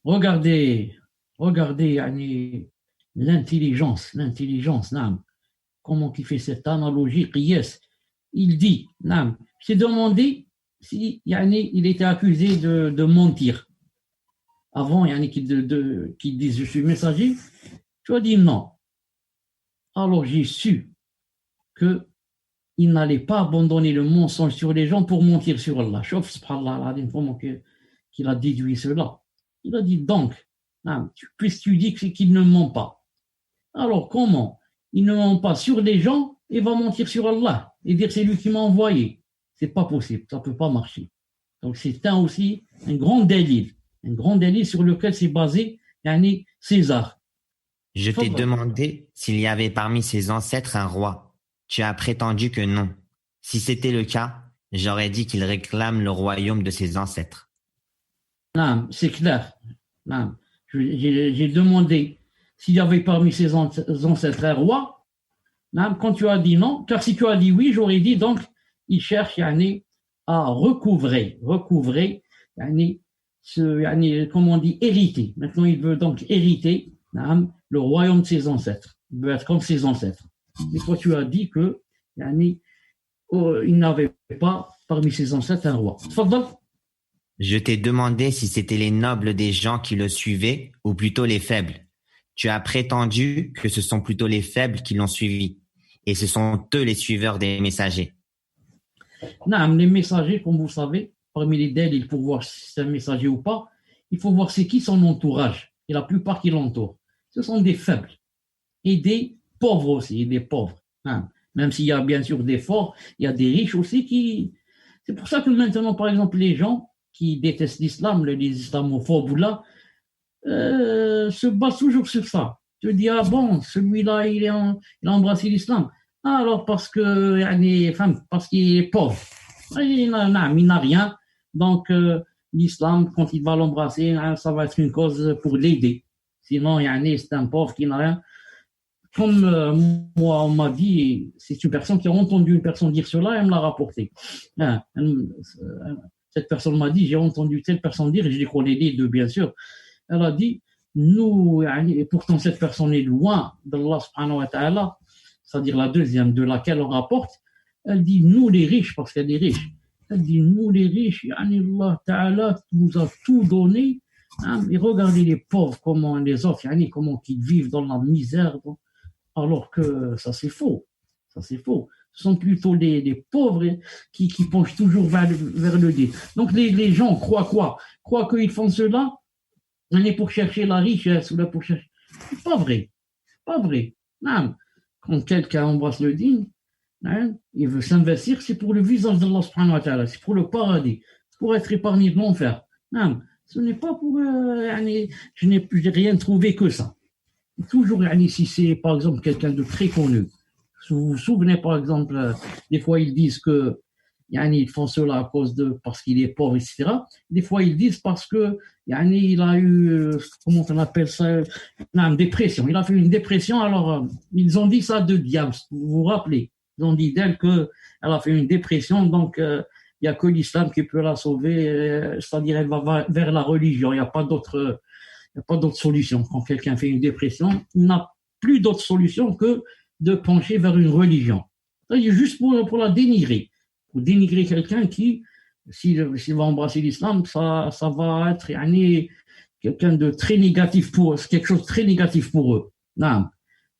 Regardez l'intelligence, comment il fait cette analogie, qiyas. Il dit, je t'ai demandé si il était accusé de mentir. Avant qu'il dise je suis messager, tu as dit non. Alors j'ai su qu'il n'allait pas abandonner le mensonge sur les gens pour mentir sur Allah. Chauffe, subhanallah, comment qu'il a déduit cela. Il a dit donc, puisque tu dis qu'il ne ment pas. Alors comment il ne ment pas sur les gens et va mentir sur Allah et dire c'est lui qui m'a envoyé? C'est pas possible, ça peut pas marcher. Donc c'est aussi un grand délit sur lequel s'est basé César. Je t'ai demandé s'il y avait parmi ses ancêtres un roi. Tu as prétendu que non. Si c'était le cas, j'aurais dit qu'il réclame le royaume de ses ancêtres. Non, c'est clair. Non. J'ai demandé s'il y avait parmi ses ancêtres un roi. Non, quand tu as dit non, car si tu as dit oui, j'aurais dit donc il cherche à recouvrer comme on dit, hériter. Maintenant, il veut donc hériter le royaume de ses ancêtres. Il veut être comme ses ancêtres. Et toi, tu as dit que il n'avait pas parmi ses ancêtres un roi. Tfaddal. Je t'ai demandé si c'était les nobles des gens qui le suivaient ou plutôt les faibles. Tu as prétendu que ce sont plutôt les faibles qui l'ont suivi. Et ce sont eux les suiveurs des messagers. Non, les messagers, comme vous savez, parmi les délits, pour voir si c'est un messager ou pas, il faut voir c'est qui son entourage. Et la plupart qui l'entourent, ce sont des faibles. Et des pauvres aussi, des pauvres. Même s'il y a bien sûr des forts, il y a des riches aussi qui... C'est pour ça que maintenant, par exemple, les gens qui détestent l'islam, les islamophobes ou là, se basent toujours sur ça. Tu dis, ah bon, celui-là, il a embrassé l'islam. Ah, alors parce qu'il est pauvre. Il n'a rien. Donc, l'islam, quand il va l'embrasser, hein, ça va être une cause pour l'aider. Sinon, yani, c'est un pauvre qui n'a rien. Comme moi, on m'a dit, c'est une personne qui a entendu une personne dire cela et elle me l'a rapporté. Hein, cette personne m'a dit, j'ai entendu telle personne dire, et je les connais les deux, bien sûr. Elle a dit, nous, et pourtant cette personne est loin d'Allah subhanahu wa ta'ala, c'est-à-dire la deuxième de laquelle on rapporte, elle dit, nous les riches, parce qu'elle est riche, elle dit, nous les riches, Allah ta'ala nous a tout donné, hein, et regardez les pauvres, comment les autres, comment ils vivent dans la misère, alors que ça c'est faux, ça c'est faux. Ce sont plutôt les pauvres qui penchent toujours vers le dé. Donc les gens croient quoi? Croient qu'ils font cela, on est pour chercher la richesse ou là pour chercher. C'est pas vrai, pas vrai. Non. Quand quelqu'un embrasse le dîn, hein, il veut s'investir, c'est pour le visage d'Allah subhanahu wa ta'ala, c'est pour le paradis, c'est pour être épargné de l'enfer. Non, ce n'est pas pour... je n'ai rien trouvé que ça. Toujours, si c'est par exemple quelqu'un de très connu, vous vous souvenez par exemple, des fois ils disent que ils font cela à cause parce qu'il est pauvre, etc. Des fois ils disent parce que il a eu, comment on appelle ça, une dépression. Il a fait une dépression, alors ils ont dit ça de Diams, vous vous rappelez? Ils ont dit d'elle qu'elle a fait une dépression, donc il n'y a que l'islam qui peut la sauver, c'est-à-dire elle va vers la religion, il n'y a pas d'autre solution. Quand quelqu'un fait une dépression, il n'a plus d'autre solution que de pencher vers une religion. C'est juste pour la dénigrer. Pour dénigrer quelqu'un qui, s'il va embrasser l'islam, ça va être quelqu'un de très négatif pour eux, quelque chose de très négatif pour eux. Non.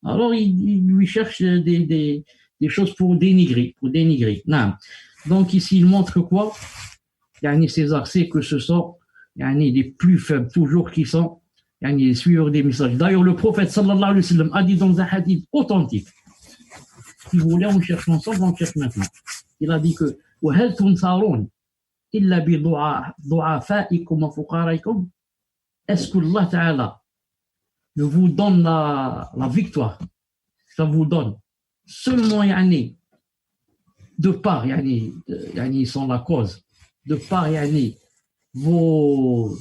Alors, il lui cherche des choses pour dénigrer. Non. Donc, ici, il montre quoi? Ces versets que ce sont les plus faibles, toujours qui sont les suiveurs des messages. D'ailleurs, le prophète sallallahu alayhi wa sallam a dit dans un hadith authentique, si vous voulez, on cherche ensemble, on cherche maintenant. Il a dit que وَهَلْ تُنْصَرُونَ إِلَّا بِضُعَفَائِكُمْ وَفُقَرَائِكُمْ. Est-ce que Allah Ta'ala ne vous donne la victoire? Ça vous donne seulement de part, ils sont la cause, de part vos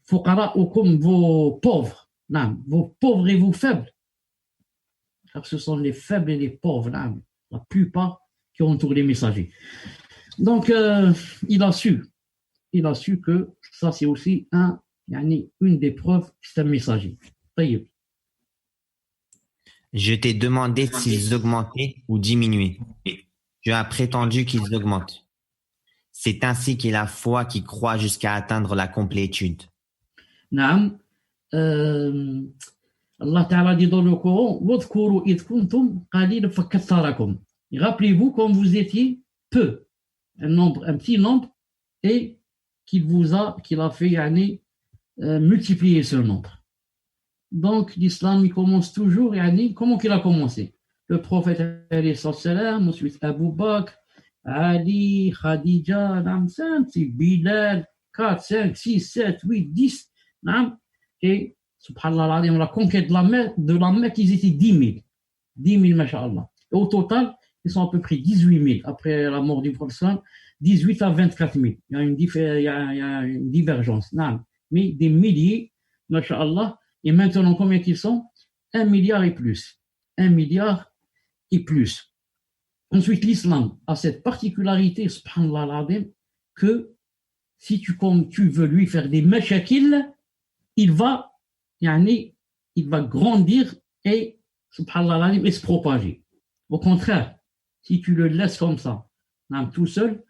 fuqara'ukum, vos pauvres, vos pauvres et vos faibles, car ce sont les faibles et les pauvres, la plupart qui entourent les messagers. Donc il a su que ça c'est aussi une des preuves que c'est un messager. Je t'ai demandé s'ils augmentaient ou diminuaient. Tu as prétendu qu'ils augmentent. C'est ainsi qu'est la foi qui croît jusqu'à atteindre la complétude. Naam. Allah Ta'ala dit dans le Coran, وَاذْكُرُوا إِذْ كُنْتُمْ قَلِيلًا فَكَثَّرَكُمْ. Rappelez-vous quand vous étiez peu, un petit nombre, et qu'il a fait multiplier ce nombre. Donc l'islam il commence toujours, comment qu'il a commencé? Le prophète alayhi salam, ensuite Abu Bakr, Ali, Khadija, c'est Bilal, 4, 5, 6, 7, 8, 10, et subhanallah, la conquête de la Mecque, ils étaient 10 000. 10 000, masha'Allah. Et au total, ils sont à peu près 18 000. Après la mort du prophète, 18 à 24 000. Il y a une divergence. Mais des milliers, masha'Allah. Et maintenant, combien qu'ils sont? 1 milliard et plus. 1 milliard et plus. Ensuite, l'islam a cette particularité, subhanallah, que si tu veux lui faire des mashakil, il va grandir et, subhanallah, et se propager. Au contraire, si tu le laisses comme ça, tout seul,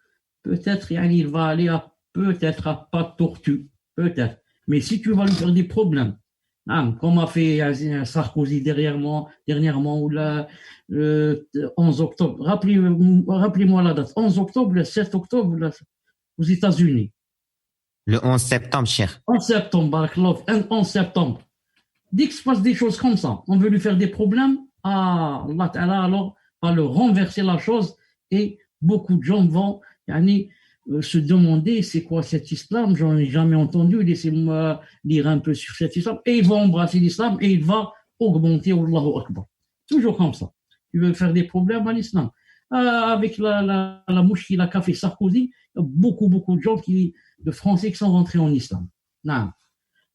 peut-être il va aller peut-être à pas de tortue, peut-être. Mais si tu vas lui faire des problèmes, comme a fait Sarkozy dernièrement, ou le 11 octobre, rappelez-moi la date, 11 octobre, le 7 octobre, aux États-Unis. Le 11 septembre, cher. 11 septembre, 11 septembre. Dès qu'il se passe des choses comme ça, on veut lui faire des problèmes, Allah Ta'ala alors va le renverser la chose et beaucoup de gens vont se demander c'est quoi cet islam, j'en ai jamais entendu, laissez-moi lire un peu sur cet islam, et ils vont embrasser l'islam et il va augmenter, Allahu Akbar. Toujours comme ça. Tu veux faire des problèmes à l'islam. avec la mouchkila qu'a fait Sarkozy, il y a beaucoup de gens de Français qui sont rentrés en islam. Non.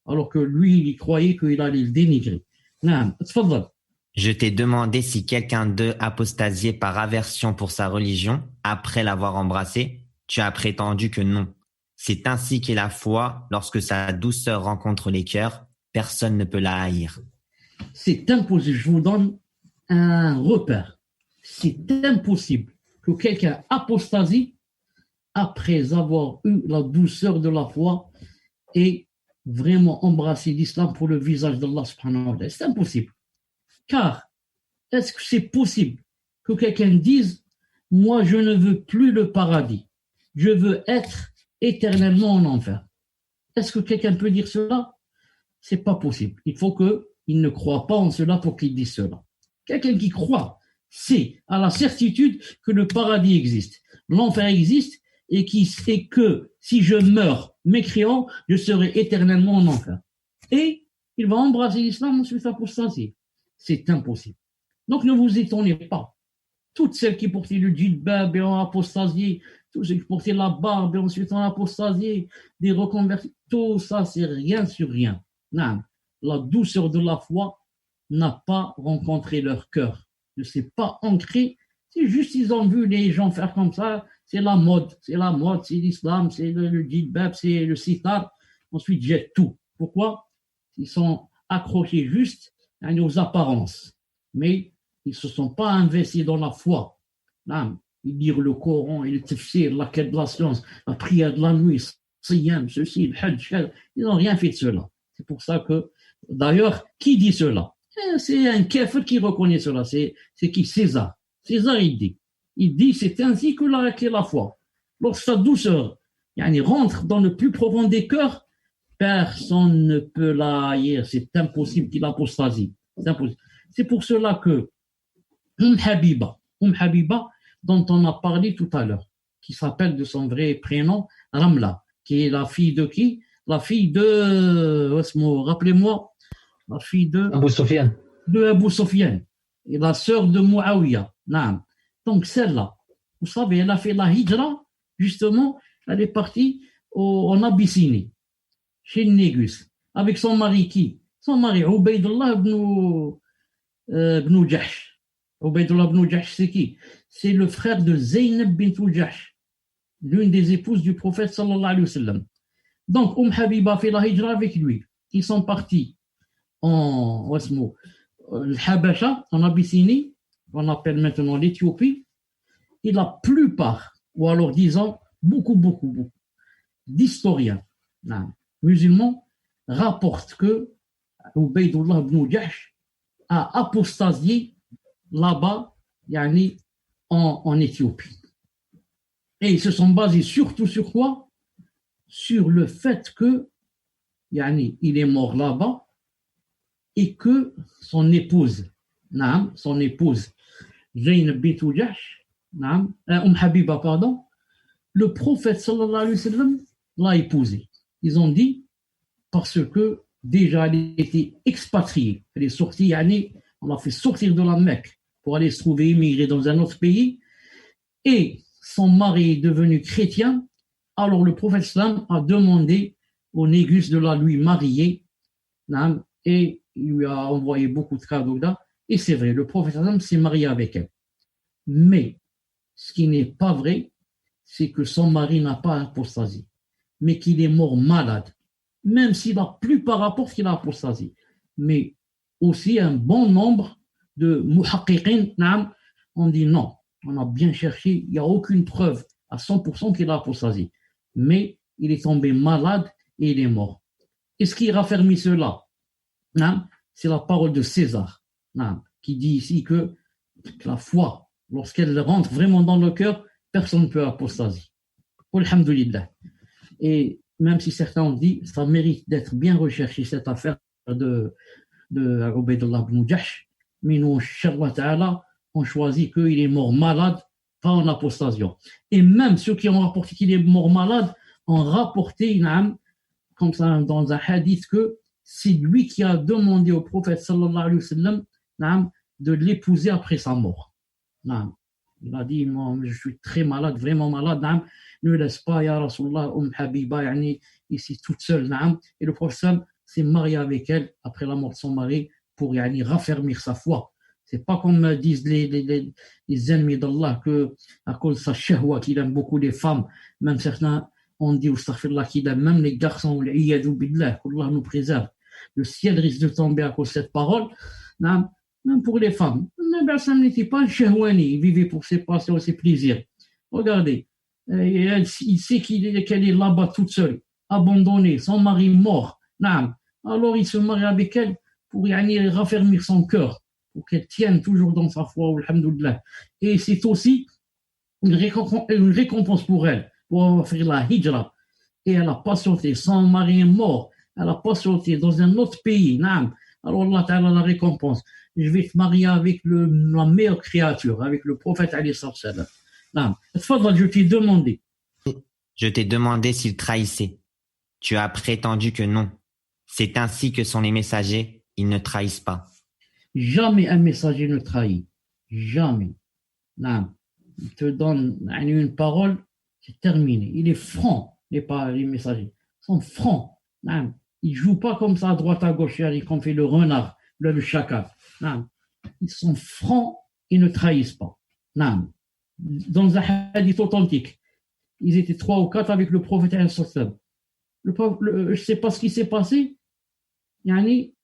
Alors que lui, il croyait qu'il allait le dénigrer. Non. Tfadal. Je t'ai demandé si quelqu'un d'eux apostasiait par aversion pour sa religion après l'avoir embrassé. Tu as prétendu que non. C'est ainsi qu'est la foi, lorsque sa douceur rencontre les cœurs, personne ne peut la haïr. C'est impossible. Je vous donne un repère. C'est impossible que quelqu'un apostasie après avoir eu la douceur de la foi et vraiment embrasser l'islam pour le visage d'Allah subhanahu wa ta'ala. C'est impossible. Car, est-ce que c'est possible que quelqu'un dise « Moi, je ne veux plus le paradis. Je veux être éternellement en enfer. » Est-ce que quelqu'un peut dire cela? C'est pas possible. Il faut qu'il ne croit pas en cela pour qu'il dise cela. Quelqu'un qui croit, c'est à la certitude que le paradis existe, l'enfer existe, et qui sait que si je meurs mécréant, je serai éternellement en enfer. Et il va embrasser l'islam ensuite apostasier. C'est impossible. Donc ne vous étonnez pas. Toutes celles qui portaient le djilbab et ont apostasié, tous ceux qui portaient la barbe et ensuite ont apostasié, des reconvertis, tout ça c'est rien sur rien. Non. La douceur de la foi n'a pas rencontré leur cœur. Ne s'est pas ancré. C'est juste ils ont vu les gens faire comme ça. C'est la mode, c'est l'islam, c'est le djilbab, c'est le sitar. Ensuite, jettent tout. Pourquoi? Ils sont accrochés juste aux apparences. Mais ils ne se sont pas investis dans la foi. Non. Ils lisent le Coran, le tafsir, la quête de la science, la prière de la nuit, siyam, ceci, le hajj. Ils n'ont rien fait de cela. C'est pour ça que, d'ailleurs, qui dit cela? C'est un kafir qui reconnaît cela. C'est qui? César. César, il dit. Il dit, c'est ainsi qu'est la foi. Lorsque sa douceur rentre dans le plus profond des cœurs, personne ne peut la haïr. C'est impossible qu'il apostasie. C'est impossible. C'est pour cela que Habiba, dont on a parlé tout à l'heure, qui s'appelle de son vrai prénom Ramla, qui est la fille de qui? La fille de, rappelez-moi, la fille de Abu Sufyan. De Abu Sufyan, et la sœur de Muawiyah. Donc celle-là, vous savez, elle a fait la hijra, justement, elle est partie en Abyssinie, chez le Négus, avec son mari qui? Son mari, Ubaydullah ibn Jahsh. Ubaydullah ibn Jahsh, c'est qui? C'est le frère de Zaynab bint Jahsh, l'une des épouses du prophète sallallahu alayhi wa sallam. Donc, Habiba fait la hijra avec lui. Ils sont partis en Habasha, en Abyssinie, on appelle maintenant l'Éthiopie, et la plupart, ou alors disons beaucoup d'historiens musulmans rapportent que Ubaydullah ibn Jahsh a apostasié là-bas, en Éthiopie. Et ils se sont basés surtout sur quoi? Sur le fait que il est mort là-bas et que son épouse Zaynab bint Jahsh, Habiba, pardon, le prophète sallallahu alayhi wa sallam l'a épousée. Ils ont dit parce que déjà elle était expatriée, elle est sortie, on l'a fait sortir de la Mecque pour aller se trouver émigrée dans un autre pays, et son mari est devenu chrétien. Alors le prophète sallam a demandé au Négus de la lui marier, et il lui a envoyé beaucoup de cadeaux. Et c'est vrai, le prophète sallam s'est marié avec elle. Mais ce qui n'est pas vrai, c'est que son mari n'a pas apostasie, mais qu'il est mort malade, même si la plupart rapportent qu'il a apostasie. Mais aussi un bon nombre de muhaqqiqin, on dit non, on a bien cherché, il n'y a aucune preuve à 100% qu'il a apostasie. Mais il est tombé malade et il est mort. Et ce qui raffermit cela, c'est la parole de César, qui dit ici que la foi, lorsqu'elle rentre vraiment dans le cœur, personne ne peut apostasie. Alhamdulillah. Et même si certains ont dit, ça mérite d'être bien recherché, cette affaire de Ubaydullah ibn Jahsh, mais nous, Inch'Allah Ta'ala, on choisit qu'il est mort malade, pas en apostasion. Et même ceux qui ont rapporté qu'il est mort malade ont rapporté, comme ça dans un hadith, que c'est lui qui a demandé au prophète sallallahu alayhi wa sallam de l'épouser après sa mort. Il a dit, moi, je suis très malade, vraiment malade, naam. Ne laisse pas, ya Rasulallah, Habiba, yani, ici toute seule, naam. Et le prophète s'est marié avec elle après la mort de son mari pour yani, raffermir sa foi. C'est pas comme disent les ennemis d'Allah que à cause de sa shahwa, qu'il aime beaucoup les femmes, même certains ont dit, astaghfirullah, qu'il aime même les garçons, l'iyadou billah, qu'Allah nous préserve. Le ciel risque de tomber à cause de cette parole, naam. Même pour les femmes. Le Nabi n'était pas un shahwani, il vivait pour ses passions et ses plaisirs. Regardez, il sait qu'elle est là-bas toute seule, abandonnée, son mari mort. Naam. Alors il se marie avec elle pour yani, raffermir son cœur, pour qu'elle tienne toujours dans sa foi, alhamdoulilah. Et c'est aussi une récompense pour elle, pour avoir fait la hijra. Et elle a patienté, son mari est mort, elle a patienté dans un autre pays. Naam. Alors Allah Ta'ala la récompense. Je vais te marier avec la meilleure créature, avec le prophète alayhi salam. Non, je t'ai demandé. Je t'ai demandé s'il trahissait. Tu as prétendu que non. C'est ainsi que sont les messagers, ils ne trahissent pas. Jamais un messager ne trahit. Jamais. Non. Il te donne une parole, c'est terminé. Il est franc, les messagers. Ils sont francs. Non. Ils ne jouent pas comme ça à droite à gauche, comme fait le renard, le chacal. Non. Ils sont francs et ne trahissent pas. Non. Dans un hadith authentique, ils étaient 3 ou 4 avec le prophète. Je ne sais pas ce qui s'est passé. Yani,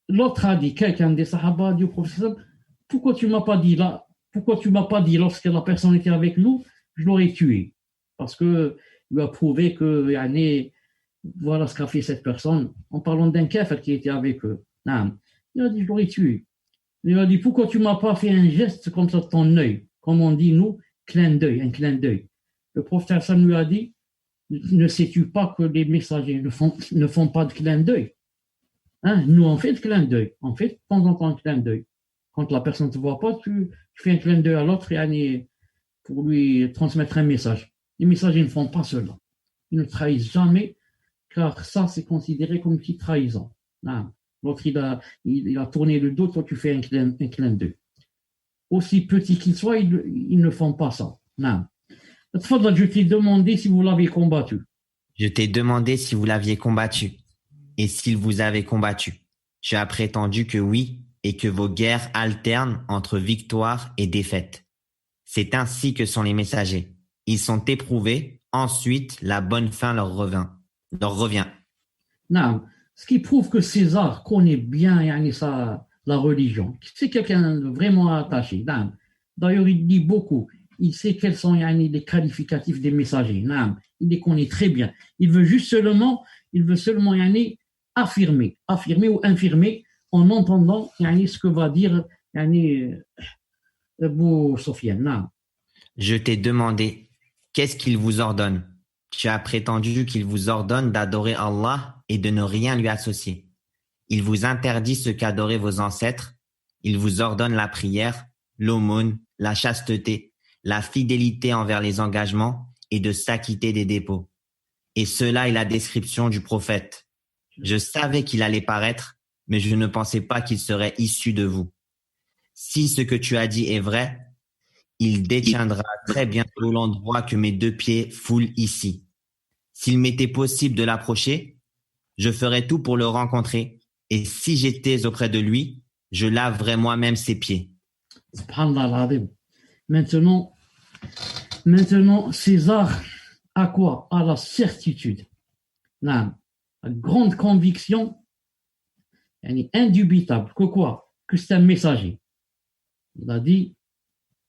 l'autre a dit, quelqu'un des sahaba a dit au prophète, pourquoi tu ne m'as pas dit là? Pourquoi tu ne m'as pas dit lorsque la personne était avec nous, je l'aurais tué? Parce qu'il lui a prouvé que yani, voilà ce qu'a fait cette personne en parlant d'un kafir qui était avec eux. Non. Il a dit, je l'aurais tué. Il a dit, pourquoi tu ne m'as pas fait un geste comme ça de ton œil? Comme on dit, nous, clin d'œil, un clin d'œil. Le prophète Hassan lui a dit, ne sais-tu pas que les messagers ne font pas de clin d'œil? Hein? Nous, on fait de clin d'œil. On fait de temps en temps un clin d'œil. Quand la personne ne te voit pas, tu fais un clin d'œil à l'autre pour lui transmettre un message. Les messagers ne font pas cela. Ils ne trahissent jamais, car ça, c'est considéré comme une petite trahison. Non. L'autre, il a tourné le dos, toi, tu fais un clin d'œil. Aussi petit qu'il soit, ils ne font pas ça. Non. Je t'ai demandé si vous l'avez combattu. Je t'ai demandé si vous l'aviez combattu et s'il vous avait combattu. Tu as prétendu que oui et que vos guerres alternent entre victoire et défaite. C'est ainsi que sont les messagers. Ils sont éprouvés, ensuite la bonne fin leur revient. Non. Ce qui prouve que César connaît bien la religion. C'est quelqu'un de vraiment attaché. Non. D'ailleurs, il dit beaucoup. Il sait quels sont les qualificatifs des messagers. Non. Il les connaît très bien. Il veut seulement affirmer ou infirmer en entendant ce que va dire Abu Sofyan. Non. Je t'ai demandé, qu'est-ce qu'il vous ordonne? Tu as prétendu qu'il vous ordonne d'adorer Allah et de ne rien lui associer. Il vous interdit ce qu'adoraient vos ancêtres. Il vous ordonne la prière, l'aumône, la chasteté, la fidélité envers les engagements et de s'acquitter des dépôts. Et cela est la description du prophète. Je savais qu'il allait paraître, mais je ne pensais pas qu'il serait issu de vous. Si ce que tu as dit est vrai, il détiendra très bientôt l'endroit que mes 2 pieds foulent ici. S'il m'était possible de l'approcher, je ferais tout pour le rencontrer. Et si j'étais auprès de lui, je laverais moi-même ses pieds. Subhanallah. Maintenant, César a quoi? A la certitude. Non. La grande conviction, indubitable. Que quoi? Que c'est un messager. Il a dit,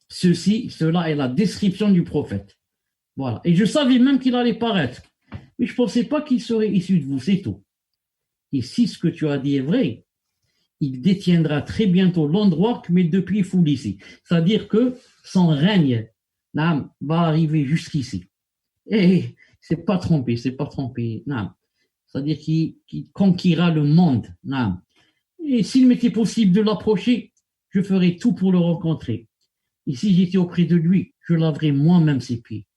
cela est la description du prophète. Voilà. Et je savais même qu'il allait paraître. Mais je ne pensais pas qu'il serait issu de vous, c'est tout. Et si ce que tu as dit est vrai, il détiendra très bientôt l'endroit que mes 2 pieds foulent ici. C'est-à-dire que son règne va arriver jusqu'ici. Et c'est pas trompé. Non. C'est-à-dire qu'il conquérira le monde. Non. Et s'il m'était possible de l'approcher, je ferais tout pour le rencontrer. Et si j'étais auprès de lui, je laverais moi-même ses pieds.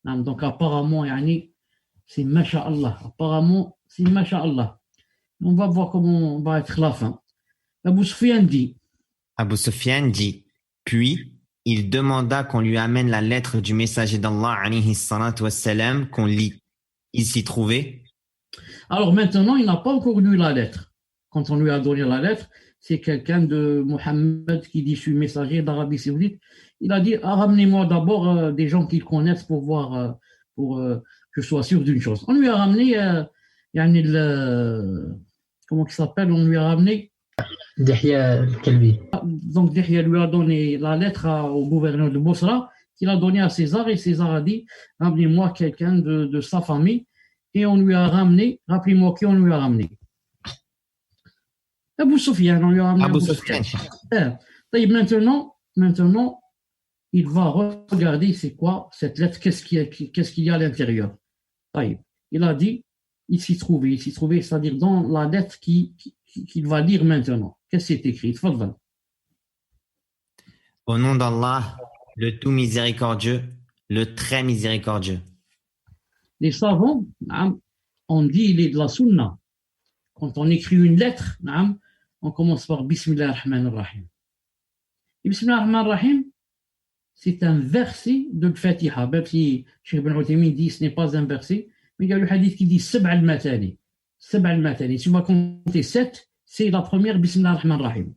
Non. Donc apparemment, c'est masha'Allah. Apparemment, c'est masha'Allah. On va voir comment va être la fin. Abu Sufyan dit, Abu Sofyan dit, puis il demanda qu'on lui amène la lettre du messager d'Allah, alayhi salatu wassalam, qu'on lit. Il s'y trouvait. Alors maintenant, il n'a pas encore lu la lettre. Quand on lui a donné la lettre, c'est quelqu'un de Mohammed qui dit je suis messager d'Arabie Saoudite. Il a dit ramenez-moi d'abord des gens qu'il connaisse pour voir, pour que je sois sûr d'une chose. On lui a ramené, comment il s'appelle, on lui a ramené. Dihya al-Kalbi. Donc Dihya lui a donné la lettre au gouverneur de Bosra qu'il a donné à César et César a dit ramenez-moi quelqu'un de sa famille et on lui a ramené, rappelez-moi qui on lui a ramené. Abu Sufyan, on lui a ramené Abu Abu Sufyan. Sufyan. Maintenant, il va regarder c'est quoi cette lettre, qu'est-ce qu'il y a à l'intérieur. Il a dit, il s'y trouvait, c'est-à-dire dans la lettre qu'il va lire maintenant. Qu'est-ce qui est écrit? Tfadhal. Au nom d'Allah, le tout miséricordieux, le très miséricordieux. Les savants, on dit il est de la sunna. Quand on écrit une lettre, on commence par Bismillah ar-Rahman ar-Rahim. Et Bismillah ar-Rahman ar-Rahim, c'est un verset de l'Fatiha. Même si Cheikh Ibn Uthaymin dit que ce n'est pas un verset, mais il y a le hadith qui dit Sab' al-Matani. Sab' al-Matani. Si on va compter 7, c'est la première Bismillah ar-Rahman ar-Rahim.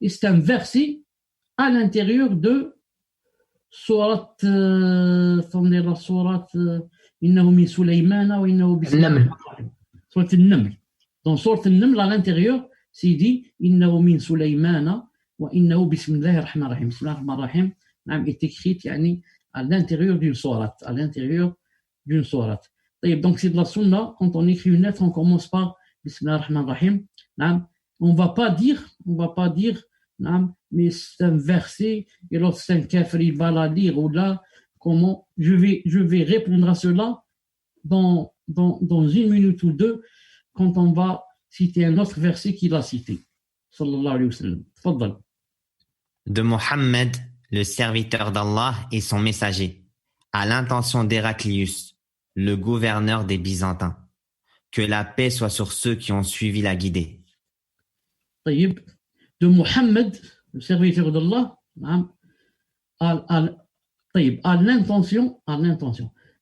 Et c'est un verset à l'intérieur de Surat, la Surat Innahu min Sulaymana wa innahu Bismillah ar-Rahman ar-Rahim. Surat al-Naml. Dans Surat al-Naml, à l'intérieur, c'est dit Innahu min Sulaymana wa innahu Bismillah ar-Rahman ar-Rahim. Bismillah ar-Rahman ar-Rahim est écrite à l'intérieur d'une sourate. Donc c'est de la sunna, quand on écrit une lettre, on commence par Bismillah ar-Rahman ar-Rahim. On ne va pas dire, mais c'est un verset, et l'autre c'est un kafir, il va la lire, ou là, comment, je vais répondre à cela dans une minute ou deux, quand on va citer un autre verset qu'il a cité. Sallallahu alayhi wa sallam. Tfaddal. De Mohammed, le serviteur d'Allah et son messager, à l'intention d'Héraclius, le gouverneur des Byzantins. Que la paix soit sur ceux qui ont suivi la guidée. De Mohammed, le serviteur d'Allah, à l'intention.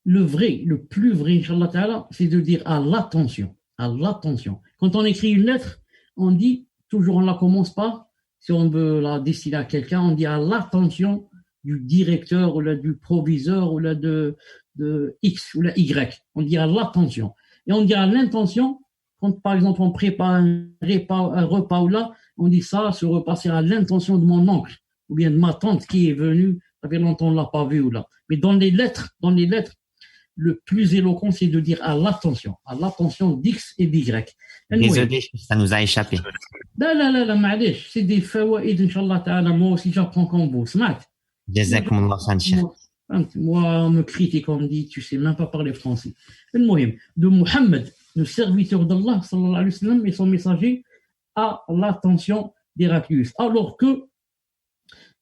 Le plus vrai, Inch'Allah Ta'ala, c'est de dire à l'attention. Quand on écrit une lettre, on dit, toujours on la commence par, si on veut la destiner à quelqu'un, on dit à l'attention du directeur, ou là du proviseur, ou là de X, ou là Y. On dit à l'attention. Et on dit à l'intention, quand par exemple on prépare un repas ou là, on dit ça, ce repas c'est à l'intention de mon oncle, ou bien de ma tante qui est venue, ça fait longtemps on ne l'a pas vu ou là. Mais dans les lettres, le plus éloquent, c'est de dire à l'attention d'X et d'Y. Désolé, ça nous a échappé. لا معليش c'est des fawaïd Inch'Allah Ta'ala, moi aussi j'apprends comme vous, smart. Jazakumullah khan, Cheikh. Moi, on me critique, on me dit, tu sais même pas parler français. De Mohammed, le serviteur d'Allah, sallallahu alayhi wa sallam, et son messager, à l'attention d'Héraclius. Alors que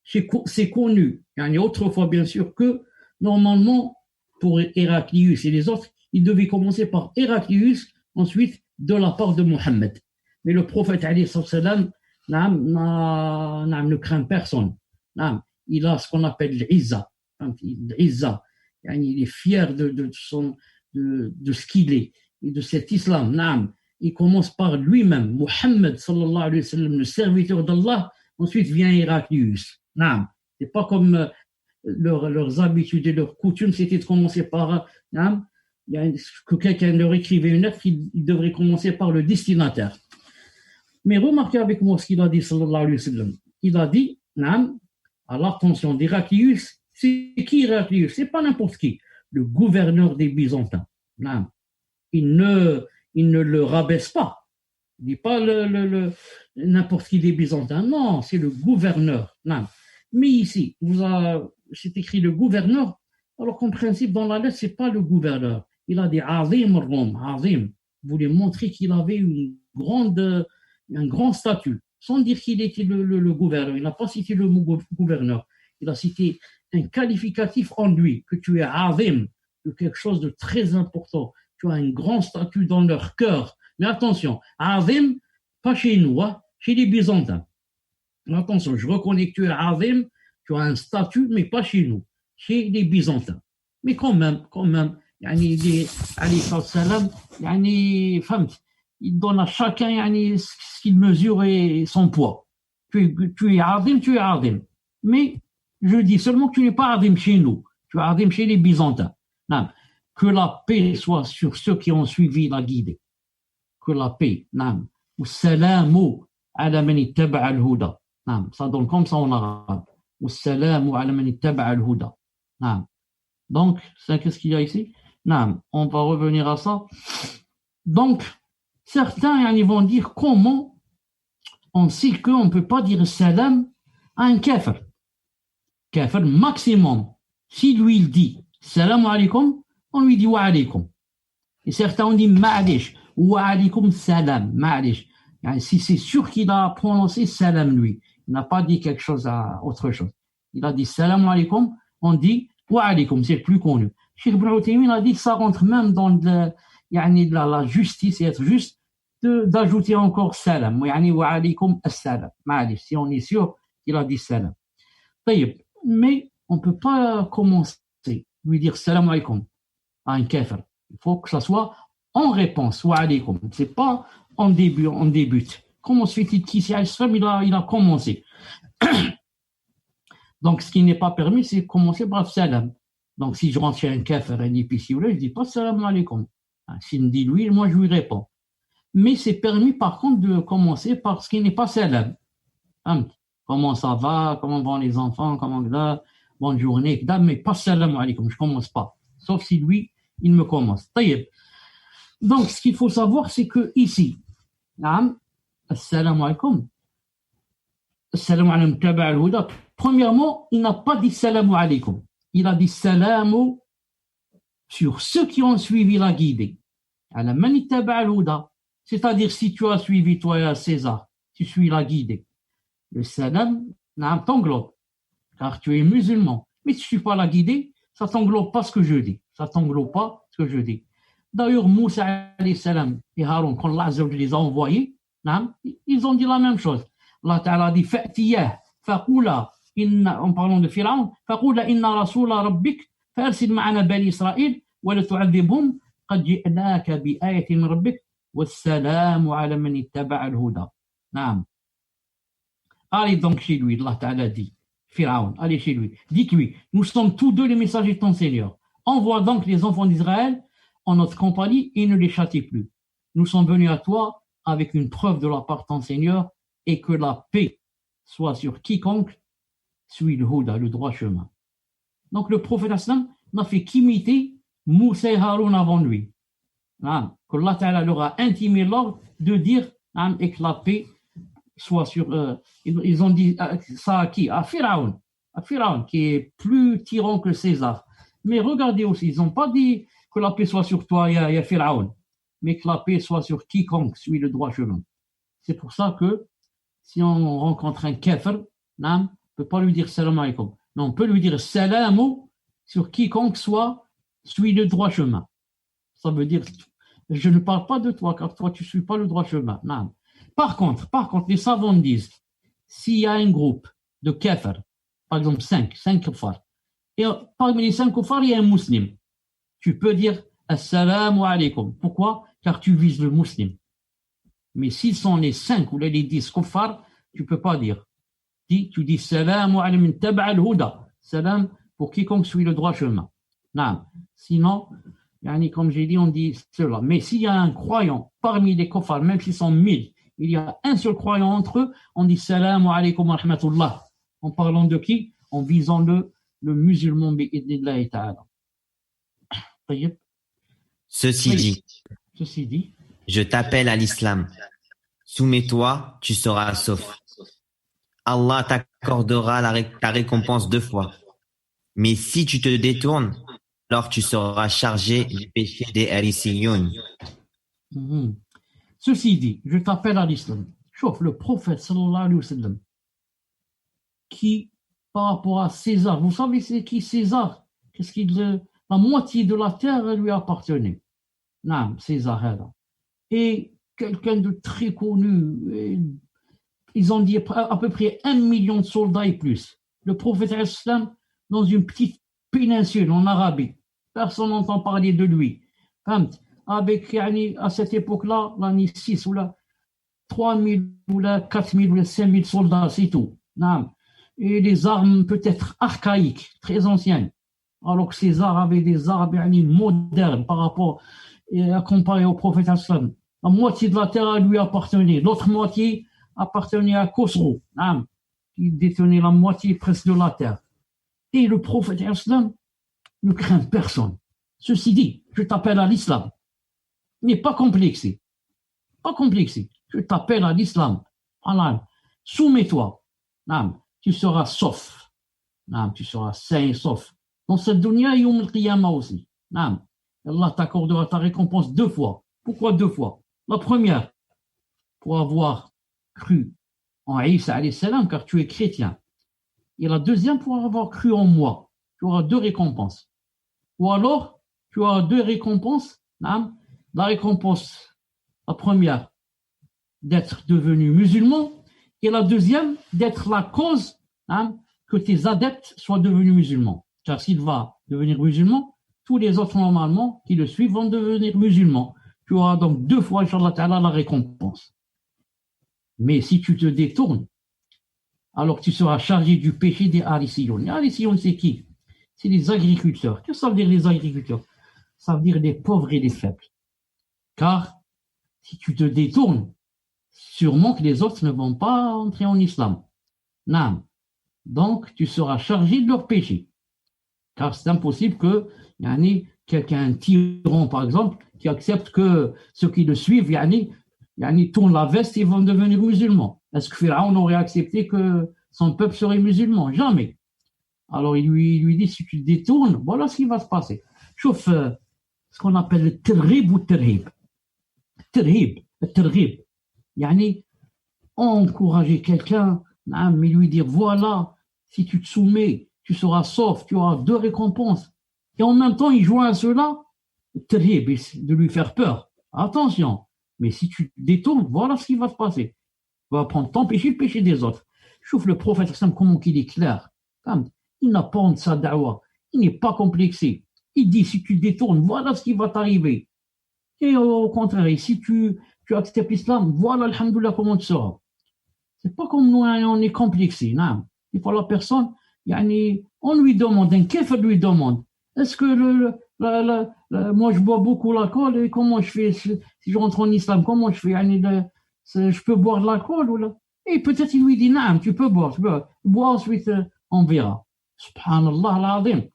c'est connu, autrefois bien sûr, que normalement, pour Héraclius et les autres, il devait commencer par Héraclius, ensuite de la part de Mohammed. Mais le prophète alayhi sallam ne craint personne. Il a ce qu'on appelle l'Izza. Il est fier de ce qu'il est et de cet islam. Il commence par lui-même, Mohammed sallallahu alayhi wa sallam, le serviteur d'Allah. Ensuite vient Héraclius. C'est pas comme leurs habitudes et leurs coutumes, c'était de commencer par que quelqu'un leur écrivait une lettre, il devrait commencer par le destinataire. Mais remarquez avec moi ce qu'il a dit sallallahu alayhi wa sallam. Il a dit à l'attention d'Héraclius. C'est qui Héraclius? C'est pas n'importe qui. Le gouverneur des Byzantins. Il ne le rabaisse pas. Il ne dit pas n'importe qui des Byzantins. Non, c'est le gouverneur. Mais ici, c'est écrit le gouverneur, alors qu'en principe, dans la lettre, c'est pas le gouverneur. Il a dit Azim Rom, Azim. Vous voulez montrer qu'il avait un grand statut, sans dire qu'il était le gouverneur. Il n'a pas cité le mot gouverneur. Il a cité un qualificatif en lui, que tu es Azim, de quelque chose de très important. Tu as un grand statut dans leur cœur. Mais attention, Azim, pas chez nous, chez les Byzantins. Mais attention, je reconnais que tu es Azim, tu as un statut, mais pas chez nous, chez les Byzantins. Mais quand même, يعني عليه السلام يعني فهمت il donne à chacun يعني ce qu'il mesure et son poids. Tu es Adim. Mais je dis seulement que tu n'es pas Adim chez nous. Tu es Adim chez les Byzantins. Non. Que la paix soit sur ceux qui ont suivi la guidée. Que la paix. Non. Wassalamu ala man ittaba al-huda. Non. Ça donne comme ça en arabe. Wassalamu ala man ittaba al-huda. Non. Donc, qu'est-ce qu'il y a ici? Non. On va revenir à ça. Donc, certains ils vont dire comment on sait qu'on ne peut pas dire salam à un kafir. Kafir maximum. Si lui il dit salam alaikum, on lui dit wa alaikum. Et certains ont dit ma'alish, wa alaikum salam, ma'alish. Si c'est sûr qu'il a prononcé salam lui, il n'a pas dit quelque chose à autre chose. Il a dit salam alaikum, on dit wa alaikum, c'est plus connu. Cheikh Ibn Uthaymin a dit que ça rentre même dans la justice et être juste d'ajouter encore salam, wa alaikum as-salam, ma'alish, si on est sûr qu'il a dit salam. Mais on ne peut pas commencer lui dire salam alaikum à un kafir. Il faut que ça soit en réponse, wa alaikum. C'est pas en début, on débute. Comment se fait-il qu'ici il a commencé? Donc ce qui n'est pas permis, c'est commencer par salam. Donc si je rentre chez un kafir, un épicier, je ne dis pas salam alaikum. S'il me dit lui, moi je lui réponds. Mais c'est permis par contre de commencer par ce qui n'est pas salam. Comment ça va, comment vont les enfants, comment ça, bonne journée, mais pas salam alaikum, je ne commence pas. Sauf si lui, il me commence. Donc, ce qu'il faut savoir, c'est que ici, assalamu alaikum, assalamu alaikum taba al-huda, premièrement, il n'a pas dit salamu alaikum. Il a dit salamu sur ceux qui ont suivi la guidée. Ala man taba al-huda. C'est-à-dire, si tu as suivi, toi, César, tu suis la guidée. Le salam t'englobe, car tu es musulman. Mais si tu ne suis pas la guidée, ça ne t'englobe pas ce que je dis. Ça ne t'englobe pas ce que je dis. D'ailleurs, Moussa alayhi salam et Haroun, quand Allah les a envoyés, ils ont dit la même chose. Allah Ta'ala dit Fa'tiyah, faqula, en parlant de Pharaon, faqula inna rasula rabbik, farsil ma'ana bani Israël, wa la tu'adhibhum, qad ji'naka bi ayatin min rabbik, wassalamu ala man ittaba'a al-huda. Naam. Allez donc chez lui, Allah Ta'ala dit, Pharaon, allez chez lui, dites-lui, nous sommes tous deux les messagers de ton Seigneur. Envoie donc les enfants d'Israël en notre compagnie et ne les châtie plus. Nous sommes venus à toi avec une preuve de la part de ton Seigneur et que la paix soit sur quiconque suit le Houda, le droit chemin. Donc le prophète Aslam n'a fait qu'imiter Moussa et Haroun avant lui. Que Allah Ta'ala leur a intimé l'ordre de dire et que la paix soit sur... ils ont dit ça à qui? À Pharaon, qui est plus tyran que César. Mais regardez aussi, ils n'ont pas dit que la paix soit sur toi, ya Pharaon, mais que la paix soit sur quiconque suit le droit chemin. C'est pour ça que si on rencontre un kafir, on ne peut pas lui dire salam alaikum. Non, on peut lui dire salamu sur quiconque suit le droit chemin. Ça veut dire, je ne parle pas de toi, car toi tu ne suis pas le droit chemin. Non. Par contre, les savants disent, s'il y a un groupe de kafir, par exemple 5 kafars, et parmi les 5 kafars, il y a un musulman, tu peux dire assalamu alaikum. Pourquoi? Car tu vises le musulman. Mais s'ils sont les 5 ou les 10 kafars, tu ne peux pas dire. Tu dis salamu alaikum taba al-huda. Salam pour quiconque suit le droit chemin. Non. Sinon, comme j'ai dit, on dit cela. Mais s'il y a un croyant parmi les kafars, même s'ils sont 1000, il y a un seul croyant entre eux, on dit salamu alaikum wa rahmatullah. En parlant de qui? En visant le musulman bi'idnillahi ta'ala. Ceci dit, je t'appelle à l'islam. Soumets-toi, tu seras sauf. Allah t'accordera ta récompense 2 fois. Mais si tu te détournes, alors tu seras chargé du péché des Harisiyoun. Ceci dit, je t'appelle à l'islam. Chauffe le prophète sallallahu alayhi wa sallam, qui, par rapport à César, vous savez c'est qui César? La moitié de la terre lui appartenait. Non, César. Et quelqu'un de très connu, ils ont dit à peu près 1 million de soldats et plus. le prophète islam dans une petite péninsule en Arabie. Personne n'entend parler de lui. Avec, à cette époque-là, l'année 6 ou là, 3000 ou là, 4000 ou là, 5000 soldats, c'est tout. Et des armes peut-être archaïques, très anciennes. Alors que ces armes avaient des armes modernes par rapport à comparer au prophète islam. La moitié de la terre lui appartenait, l'autre moitié appartenait à Khosrow, qui détenait la moitié presque de la terre. Et le prophète islam ne craint personne. Ceci dit, je t'appelle à l'islam. Il n'est pas complexé. Pas complexé. Je t'appelle à l'islam. Allah, soumets-toi. Tu seras sauf. Tu seras sain et sauf. Dans cette dunya, il y a le qiyamah aussi. Allah t'accordera ta récompense 2 fois. Pourquoi 2 fois? La première, pour avoir cru en Isa alayhi salam, car tu es chrétien. Et la deuxième, pour avoir cru en moi. Tu auras 2 récompenses. Ou alors, tu auras 2 récompenses. La récompense, la première, d'être devenu musulman. Et la deuxième, d'être la cause que tes adeptes soient devenus musulmans. Car s'il va devenir musulman, tous les autres, normalement, qui le suivent, vont devenir musulmans. Tu auras donc 2 fois, Inch'Allah Ta'ala, la récompense. Mais si tu te détournes, alors tu seras chargé du péché des Harisiyoun. Les Harisiyoun, c'est qui? C'est les agriculteurs. Qu'est-ce que ça veut dire, les agriculteurs? Ça veut dire les pauvres et les faibles. Car si tu te détournes, sûrement que les autres ne vont pas entrer en islam. Non. Donc, tu seras chargé de leur péché. Car c'est impossible que quelqu'un, un tyran par exemple, qui accepte que ceux qui le suivent, tournent la veste et vont devenir musulmans. Est-ce que Pharaon aurait accepté que son peuple serait musulman? Jamais. Alors il lui dit, si tu te détournes, voilà ce qui va se passer. Chauffe ce qu'on appelle le terhib ou terhib. Terhib. Encourager quelqu'un, mais lui dire, voilà, si tu te soumets, tu seras sauf, tu auras 2 récompenses. Et en même temps, il joint à cela, terhib, de lui faire peur. Attention, mais si tu te détournes, voilà ce qui va se passer. Tu vas prendre ton péché, le péché des autres. Chauffe le prophète, comment il est clair. Il n'a pas honte de sa da'wa. Il n'est pas complexé. Il dit, si tu te détournes, voilà ce qui va t'arriver. Et au contraire, si tu acceptes l'islam, voilà, alhamdoulilah, comment tu seras. C'est pas comme nous, on est complexé. Non. Il faut la personne, on lui demande, un kéfir lui demande, est-ce que moi je bois beaucoup l'alcool et comment je fais si je rentre en islam, comment je fais, je peux boire de l'alcool ou là? Et peut-être il lui dit, non, tu peux boire, bois ensuite, on verra. Subhanallah al-azim.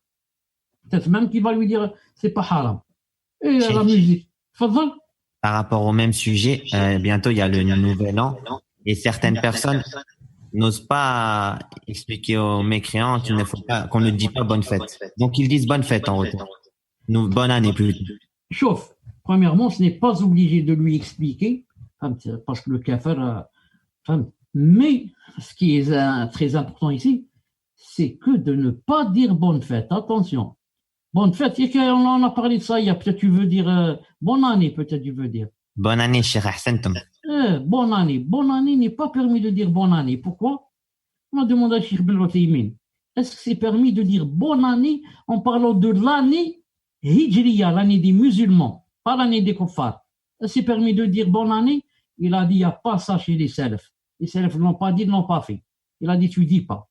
Peut-être même qu'il va lui dire, c'est pas haram. Et la musique. Fadal. Par rapport au même sujet, bientôt il y a le nouvel an et certaines personnes n'osent pas expliquer aux mécréants qu'il ne faut pas, qu'on ne dit pas bonne fête. Donc ils disent bonne fête en retour. Bonne année plutôt. Chauffe. Premièrement, ce n'est pas obligé de lui expliquer, parce que le kafir, mais ce qui est très important ici, c'est que de ne pas dire bonne fête. Attention. Bonne fête, on en a parlé de ça, peut-être tu veux dire bonne année, peut-être tu veux dire. Bonne année, Cheikh Ahsantum. Bonne année. Bonne année n'est pas permis de dire bonne année. Pourquoi? On a demandé à Cheikh Ben Uthaymin. Est-ce que c'est permis de dire bonne année en parlant de l'année Hijriya, l'année des musulmans, pas l'année des kuffars? Est-ce que c'est permis de dire bonne année? Il a dit, il n'y a pas ça chez les salafs. Les salafs ne l'ont pas dit, ne l'ont pas fait. Il a dit, tu dis pas.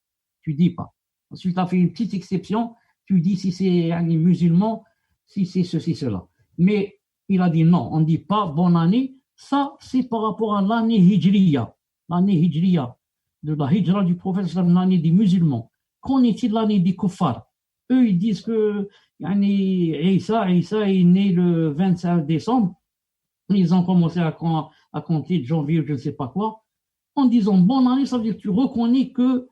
Ensuite, il a fait une petite exception. Tu dis si c'est un musulman, si c'est ceci, cela. Mais il a dit non, on ne dit pas bonne année. Ça, c'est par rapport à l'année Hijriya. L'année Hijriya, de la Hijra du prophète, l'année des musulmans. Qu'en est-il de l'année des kuffars? Eux, ils disent que Isa est né le 25 décembre. Ils ont commencé à compter de janvier, je ne sais pas quoi. En disant bonne année, ça veut dire que tu reconnais que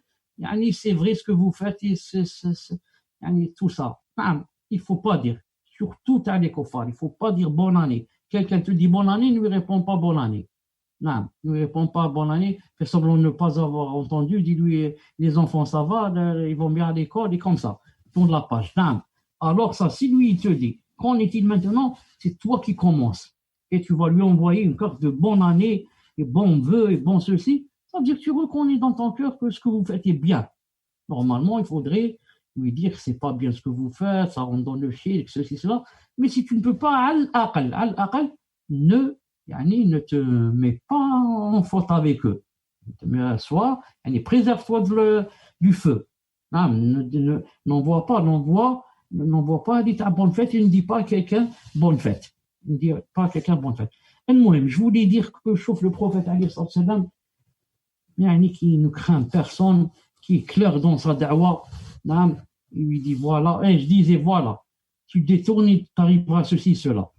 c'est vrai ce que vous faites et tout ça. Il ne faut pas dire, surtout à les kuffars, il ne faut pas dire bonne année. Quelqu'un te dit bonne année, ne lui répond pas bonne année. Non, ne lui répond pas bonne année, fait semblant de ne pas avoir entendu, dis-lui les enfants ça va, ils vont bien à l'école et comme ça. Tourne la page. Non. Alors ça, si lui il te dit, qu'en est-il maintenant? C'est toi qui commences. Et tu vas lui envoyer une carte de bonne année, et bon vœu, et bon ceci. Ça veut dire que tu reconnais dans ton cœur que ce que vous faites est bien. Normalement, il faudrait lui dire c'est pas bien ce que vous faites, ça rentre dans le shirk, ceci, cela. Mais si tu ne peux pas, al-aqal, ne te mets pas en faute avec eux. Préserve-toi du feu. N'envoie pas, dis bonne fête, il ne dit pas à quelqu'un bonne fête. Il ne dit pas à quelqu'un bonne fête. Je voulais dire que chauffe le prophète qui ne craint personne, qui est clair dans sa da'wa. Il lui dit voilà, et je disais voilà, tu détournes, tu arriveras à ceci, cela.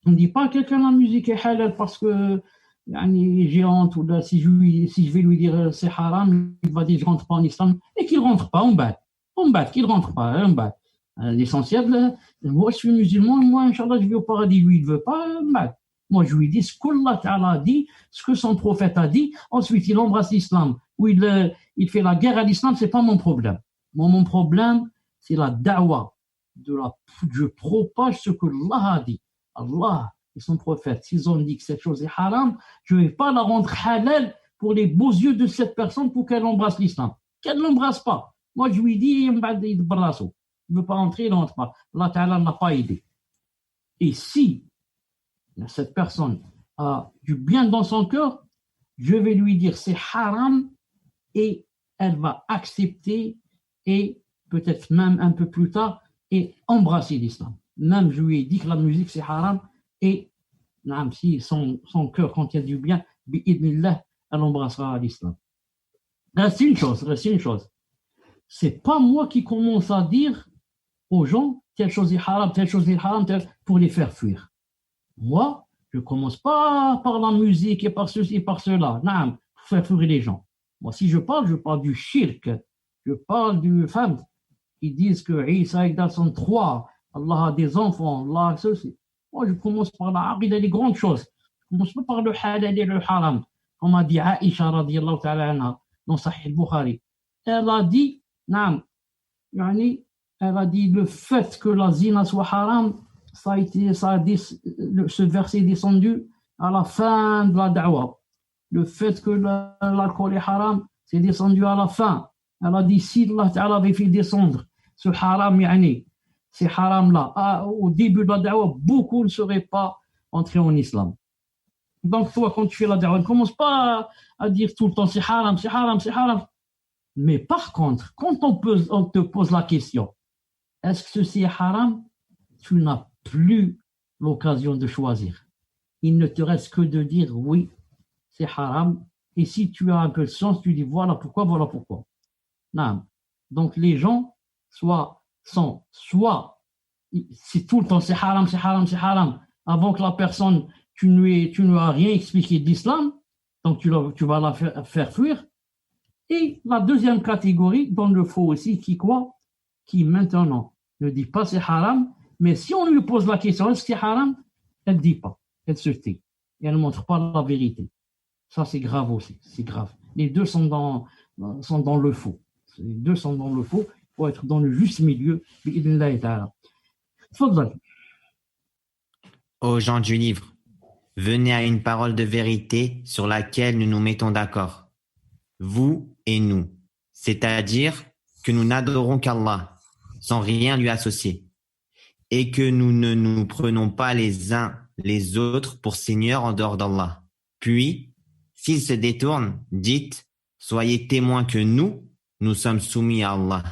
On ne dit pas à quelqu'un la musique est halal parce que j'ai honte, ou là, si je vais lui dire c'est haram, il va dire je rentre pas en islam, et qu'il rentre pas, on bat, qu'il rentre pas, on bat. L'essentiel, moi je suis musulman, moi, Inch'Allah, je vais au paradis, lui il veut pas, on bat. Moi je lui dis ce qu'Allah Ta'ala a dit, ce que son prophète a dit, ensuite il embrasse l'islam, ou il fait la guerre à l'islam, c'est pas mon problème. Mon problème, c'est la da'wa, je propage ce que Allah a dit. Allah et son prophète, s'ils ont dit que cette chose est haram, je ne vais pas la rendre halal pour les beaux yeux de cette personne pour qu'elle embrasse l'islam. Qu'elle ne l'embrasse pas. Moi, je lui dis, il ne veut pas entrer, il n'entre pas. Allah Ta'ala n'a pas aidé. Et si cette personne a du bien dans son cœur, je vais lui dire c'est haram et elle va accepter et peut-être même un peu plus tard et embrasser l'islam. Même je lui ai dit que la musique c'est haram et si son cœur contient du bien, bi'idnillah, elle embrassera l'islam. Reste une chose. C'est pas moi qui commence à dire aux gens telle chose est haram, pour les faire fuir. Moi, je commence pas par la musique et par ceci et par cela. Pour faire fuir les gens. Moi, si je parle du shirk. Je parle du femme. Ils disent que Isa et Igdal sont trois. Allah a des enfants. Allah a ceci. Moi, je commence par la aqida, les grandes choses. Je commence pas par le halal et le haram. Comme a dit Aïcha radiyallahu ta'ala anha dans Sahih al-Bukhari. Elle a dit, le fait que la zina soit haram, ce verset est descendu à la fin de la da'wa. Le fait que l'alcool est haram, c'est descendu à la fin. Elle a dit, si Allah Ta'ala avait fait descendre ce haram, ces haram-là, au début de la da'wa, beaucoup ne seraient pas entrés en islam. Donc, toi, quand tu fais la da'wa, ne commence pas à dire tout le temps, c'est haram. Mais par contre, quand on te pose la question, est-ce que ceci est haram? Tu n'as plus l'occasion de choisir. Il ne te reste que de dire oui, c'est haram. Et si tu as un peu de sens, tu dis voilà pourquoi. Non. Donc les gens, soit c'est tout le temps c'est haram, avant que la personne, tu ne lui as rien expliqué d'islam, donc tu vas la faire fuir. Et la deuxième catégorie, dans le faux aussi, qui maintenant ne dit pas c'est haram, mais si on lui pose la question est-ce que c'est haram, elle ne dit pas, elle se tait, et elle ne montre pas la vérité. Ça c'est grave aussi, c'est grave. Les deux sont dans le faux. Les deux sont dans le faux, il faut être dans le juste milieu. Ô gens du livre, venez à une parole de vérité sur laquelle nous nous mettons d'accord, vous et nous, c'est-à-dire que nous n'adorons qu'Allah, sans rien lui associer, et que nous ne nous prenons pas les uns les autres pour seigneurs en dehors d'Allah. Puis, s'ils se détournent, dites, soyez témoins que nous sommes soumis à Allah.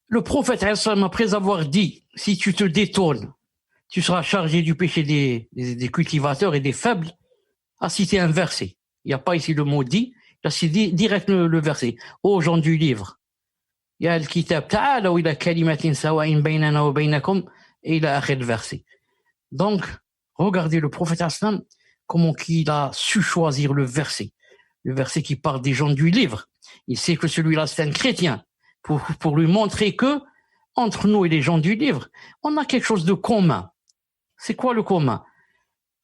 Le prophète, après avoir dit, si tu te détournes, tu seras chargé du péché des cultivateurs et des faibles, a cité un verset. Il n'y a pas ici le mot dit, il a cité direct le verset. Ô gens du livre, il y a le kitab, ta'alaw ila kalimatin sawa'in baynana wa baynakum, et il a arrêté le verset. Donc, regardez le prophète Aslam, comment il a su choisir le verset qui parle des gens du livre. Il sait que celui-là, c'est un chrétien, pour lui montrer que, entre nous et les gens du livre, on a quelque chose de commun. C'est quoi le commun?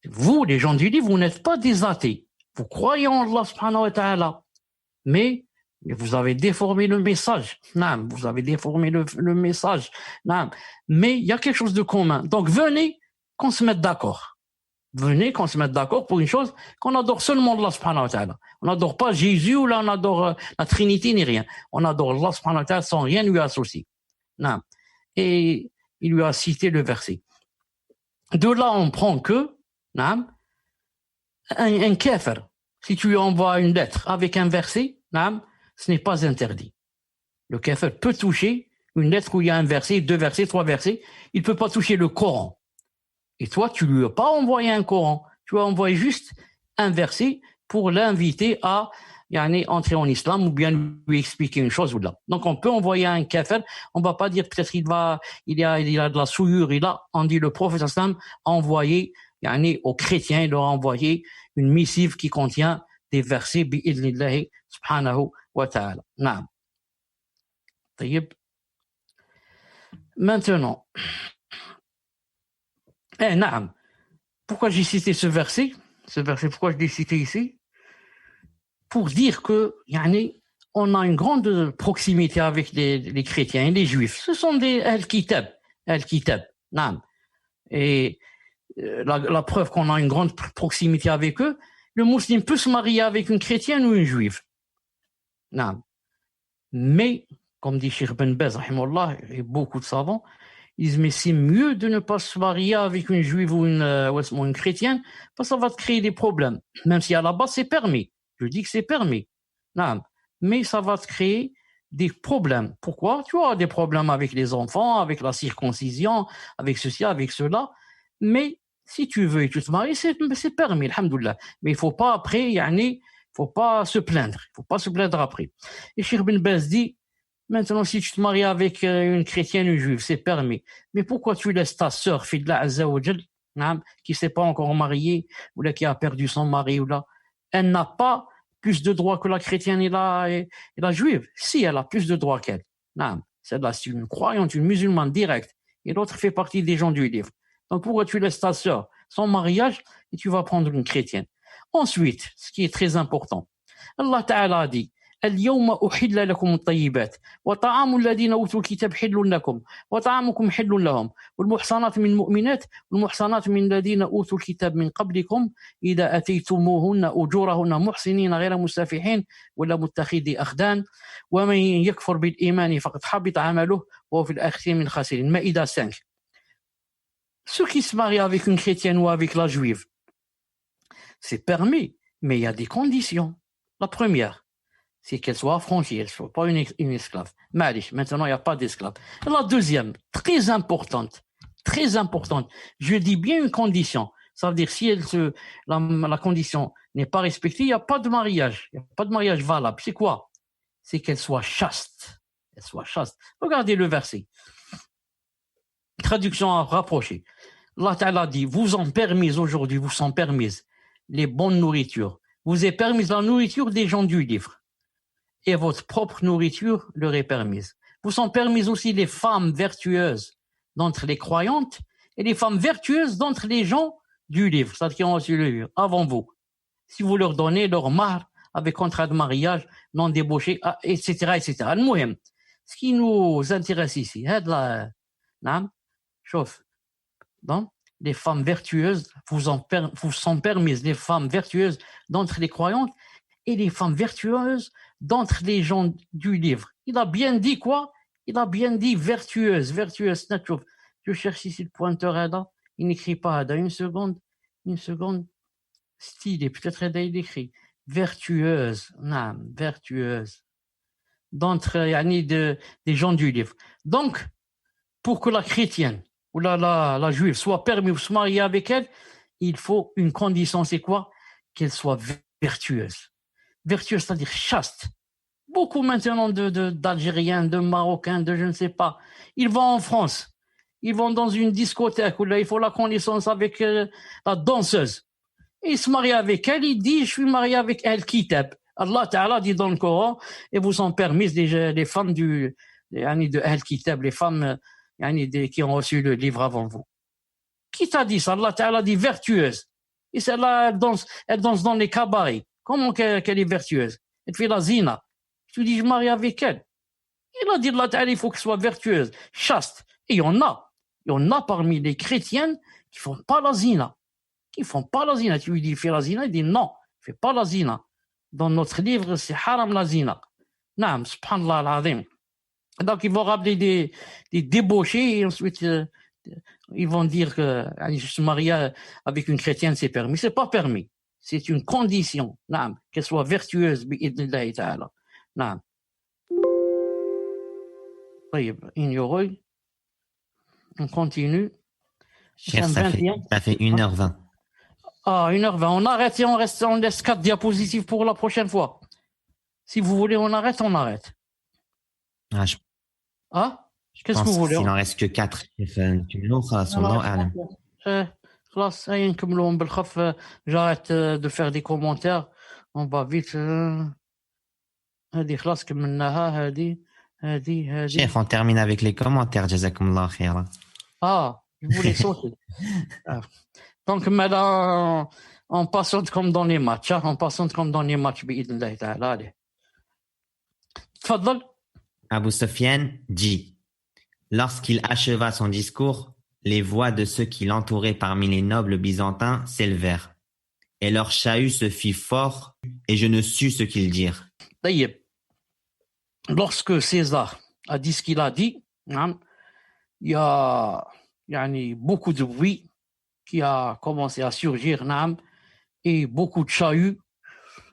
Vous, les gens du livre, vous n'êtes pas des athées. Vous croyez en Allah subhanahu wa ta'ala. Mais vous avez déformé le message. Non, vous avez déformé le message. Non. Mais il y a quelque chose de commun. Donc venez qu'on se mette d'accord. Venez qu'on se mette d'accord pour une chose, qu'on adore seulement Allah subhanahu wa ta'ala. On n'adore pas Jésus ou là on adore la Trinité ni rien. On adore Allah subhanahu wa ta'ala sans rien lui associer. Non. Et il lui a cité le verset. De là on prend que non, un kafir, si tu lui envoies une lettre avec un verset, non, ce n'est pas interdit. Le kafir peut toucher une lettre où il y a un verset, 2 versets, 3 versets. Il ne peut pas toucher le Coran. Et toi, tu lui as pas envoyé un Coran. Tu as envoyé juste un verset pour l'inviter à entrer en islam ou bien lui expliquer une chose ou là. Donc, on peut envoyer un kafir. On va pas dire peut-être il a de la souillure. On dit le prophète sallam a envoyé, aux chrétiens, il leur a envoyé une missive qui contient des versets bi'idhnillahi subhanahu wa ta'ala. Naam. Tayyib. Maintenant, naam. Pourquoi j'ai cité ce verset? Pourquoi je l'ai cité ici? Pour dire que, on a une grande proximité avec les chrétiens et les juifs. Ce sont des al-kitab, naam. Et la preuve qu'on a une grande proximité avec eux, le musulman peut se marier avec une chrétienne ou une juive. Naam. Mais, comme dit Cheikh Ben Baz, rahimahullah, et beaucoup de savants, ils disent, mais c'est mieux de ne pas se marier avec une juive ou une chrétienne, parce que ça va te créer des problèmes. Même si à la base c'est permis. Je dis que c'est permis. Non. Mais ça va te créer des problèmes. Pourquoi? Tu auras des problèmes avec les enfants, avec la circoncision, avec ceci, avec cela. Mais si tu veux et tu te maries, c'est permis, alhamdoulilah. Mais il faut pas après, faut pas se plaindre. Il faut pas se plaindre après. Et Cheikh Ben Baz dit, maintenant, si tu te maries avec une chrétienne ou une juive, c'est permis. Mais pourquoi tu laisses ta sœur, fille de la Azza wa Jal, qui s'est pas encore mariée, ou là, qui a perdu son mari, ou là, elle n'a pas plus de droits que la chrétienne et la juive? Si, elle a plus de droits qu'elle. Celle-là, c'est une croyante, une musulmane directe. Et l'autre fait partie des gens du livre. Donc, pourquoi tu laisses ta sœur sans mariage et tu vas prendre une chrétienne? Ensuite, ce qui est très important, Allah Ta'ala a dit, اليوم أحل لكم الطيبات وطعام الذين أوتوا الكتاب حل لكم وطعامكم حل لهم والمحصنات من المؤمنات والمحصنات من الذين أوتوا الكتاب من قبلكم إذا أتيتموهن أجورهن محصنين غير مسافحين ولا متخذي أخدان ومن يكفر بالإيمان فقد حبط عمله وهو في الآخرة من الخاسرين. Maïda 5. Ceux qui se marient avec une chrétienne ou avec la juive, c'est permis, mais il y a des conditions. La première, c'est qu'elle soit affranchie, elle ne soit pas une esclave. Maintenant, il n'y a pas d'esclave. La deuxième, très importante, je dis bien une condition. Ça veut dire, si la condition n'est pas respectée, il n'y a pas de mariage. Il n'y a pas de mariage valable. C'est quoi? C'est qu'elle soit chaste. Elle soit chaste. Regardez le verset. Traduction rapprochée. Allah Ta'ala dit, vous sont permises aujourd'hui, vous sont permises les bonnes nourritures. Vous est permise la nourriture des gens du livre. Et votre propre nourriture leur est permise. Vous sont permises aussi les femmes vertueuses d'entre les croyantes et les femmes vertueuses d'entre les gens du livre, c'est-à-dire qui ont reçu le livre, avant vous. Si vous leur donnez leur mahr avec contrat de mariage, non débauché, etc., etc. Al-Muhim, ce qui nous intéresse ici, donc, les femmes vertueuses, vous sont permises les femmes vertueuses d'entre les croyantes et les femmes vertueuses d'entre les gens du livre. Il a bien dit quoi? Il a bien dit vertueuse. Je cherche ici le pointeur là. Il n'écrit pas là. Une seconde. Style, peut-être là il écrit vertueuse. Non, vertueuse. D'entre des gens du livre. Donc, pour que la chrétienne ou la juive soit permis de se marier avec elle, il faut une condition, c'est quoi? Qu'elle soit vertueuse. Vertueuse, c'est-à-dire chaste. Beaucoup maintenant d'Algériens, de Marocains, de je ne sais pas. Ils vont en France. Ils vont dans une discothèque où là, il faut la connaissance avec la danseuse. Et ils se marient avec elle. Il dit, je suis marié avec elle, Kitab. Allah Ta'ala dit dans le Coran, et vous sont permises les femmes de Al-Kitab, les femmes qui ont reçu le livre avant vous. Qui t'a dit ça? Allah Ta'ala dit vertueuse. Et celle-là, elle danse dans les cabarets. Comment qu'elle est vertueuse? Elle fait la zina. Je te dis, je marie avec elle. Il a dit, Allah Ta'ala, il faut qu'elle soit vertueuse, chaste. Et il y en a parmi les chrétiennes qui font pas la zina. qui font pas la zina. Tu lui dis, fais la zina, il dit non, fais pas la zina. Dans notre livre, c'est haram la zina. Naam, subhanallah al-azim. Donc, ils vont rappeler des débauchés et ensuite, ils vont dire que se marier avec une chrétienne, c'est permis. C'est pas permis. C'est une condition, naam, qu'elle soit vertueuse, bi'idnillahi ta'ala. Naam. Ignorez. On continue. Cher, ça fait 1h20. Ah, 1h20. On arrête et on laisse 4 diapositives pour la prochaine fois. Si vous voulez, on arrête. Ah, je Qu'est-ce que vous voulez? S'il en reste que 4. خلاص هيا نكملوهم بالخف. J'arrête de faire des commentaires. On va vite. هذه خلاص كملناها. هذه. Chef, on termine avec les commentaires. Jazakumullah khaira. Je voulais sauter. Donc maintenant, on patiente comme dans les matchs. On patiente comme dans les matchs. بإذن تعالى. Allez. تفضل. Abu Sufyan dit: lorsqu'il acheva son discours, les voix de ceux qui l'entouraient parmi les nobles byzantins s'élevèrent, et leur chahut se fit fort, et je ne sus ce qu'ils dirent. Lorsque César a dit ce qu'il a dit, il y a beaucoup de bruit qui a commencé à surgir, et beaucoup de chahut,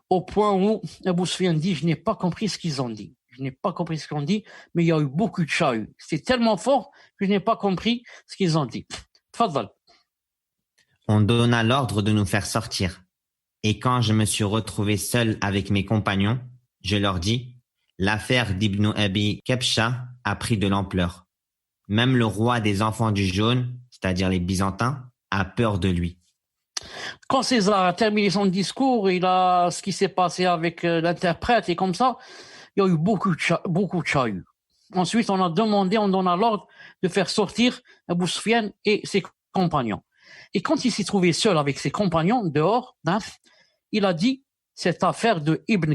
au point où Abu Sufyan dit: je n'ai pas compris ce qu'ils ont dit. Je n'ai pas compris ce qu'on dit, mais il y a eu beaucoup de chahut. C'est tellement fort que je n'ai pas compris ce qu'ils ont dit. Tfadal. On donna l'ordre de nous faire sortir. Et quand je me suis retrouvé seul avec mes compagnons, je leur dis: l'affaire d'Ibn Abi Kabsha a pris de l'ampleur. Même le roi des enfants du jaune, c'est-à-dire les Byzantins, a peur de lui. Quand César a terminé son discours, ce qui s'est passé avec l'interprète et comme ça, il y a eu beaucoup de chahut. Ensuite, on donna l'ordre de faire sortir Abu Sufyan et ses compagnons. Et quand il s'est trouvé seul avec ses compagnons dehors, il a dit: cette affaire de Ibn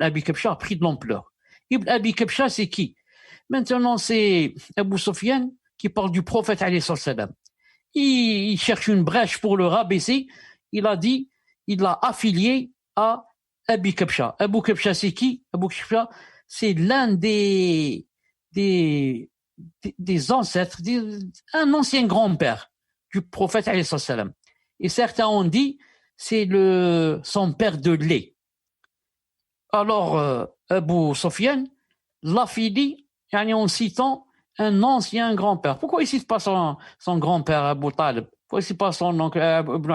Abi Kabsha a pris de l'ampleur. Ibn Abi Kabsha, c'est qui? Maintenant, c'est Abu Sufyan qui parle du prophète alayhi salam. Il cherche une brèche pour le rabaisser. Il a dit, il l'a affilié à Abi Kabsha. Abu Kabsha, c'est qui? Abu Kabsha, c'est l'un des ancêtres, un ancien grand-père du prophète alayhi salam. Et certains ont dit, c'est son père de lait. Alors, Abu Sufyan l'affilie en citant un ancien grand-père. Pourquoi il ne cite pas son grand-père Abu Talib? Pourquoi il ne cite pas son oncle Abu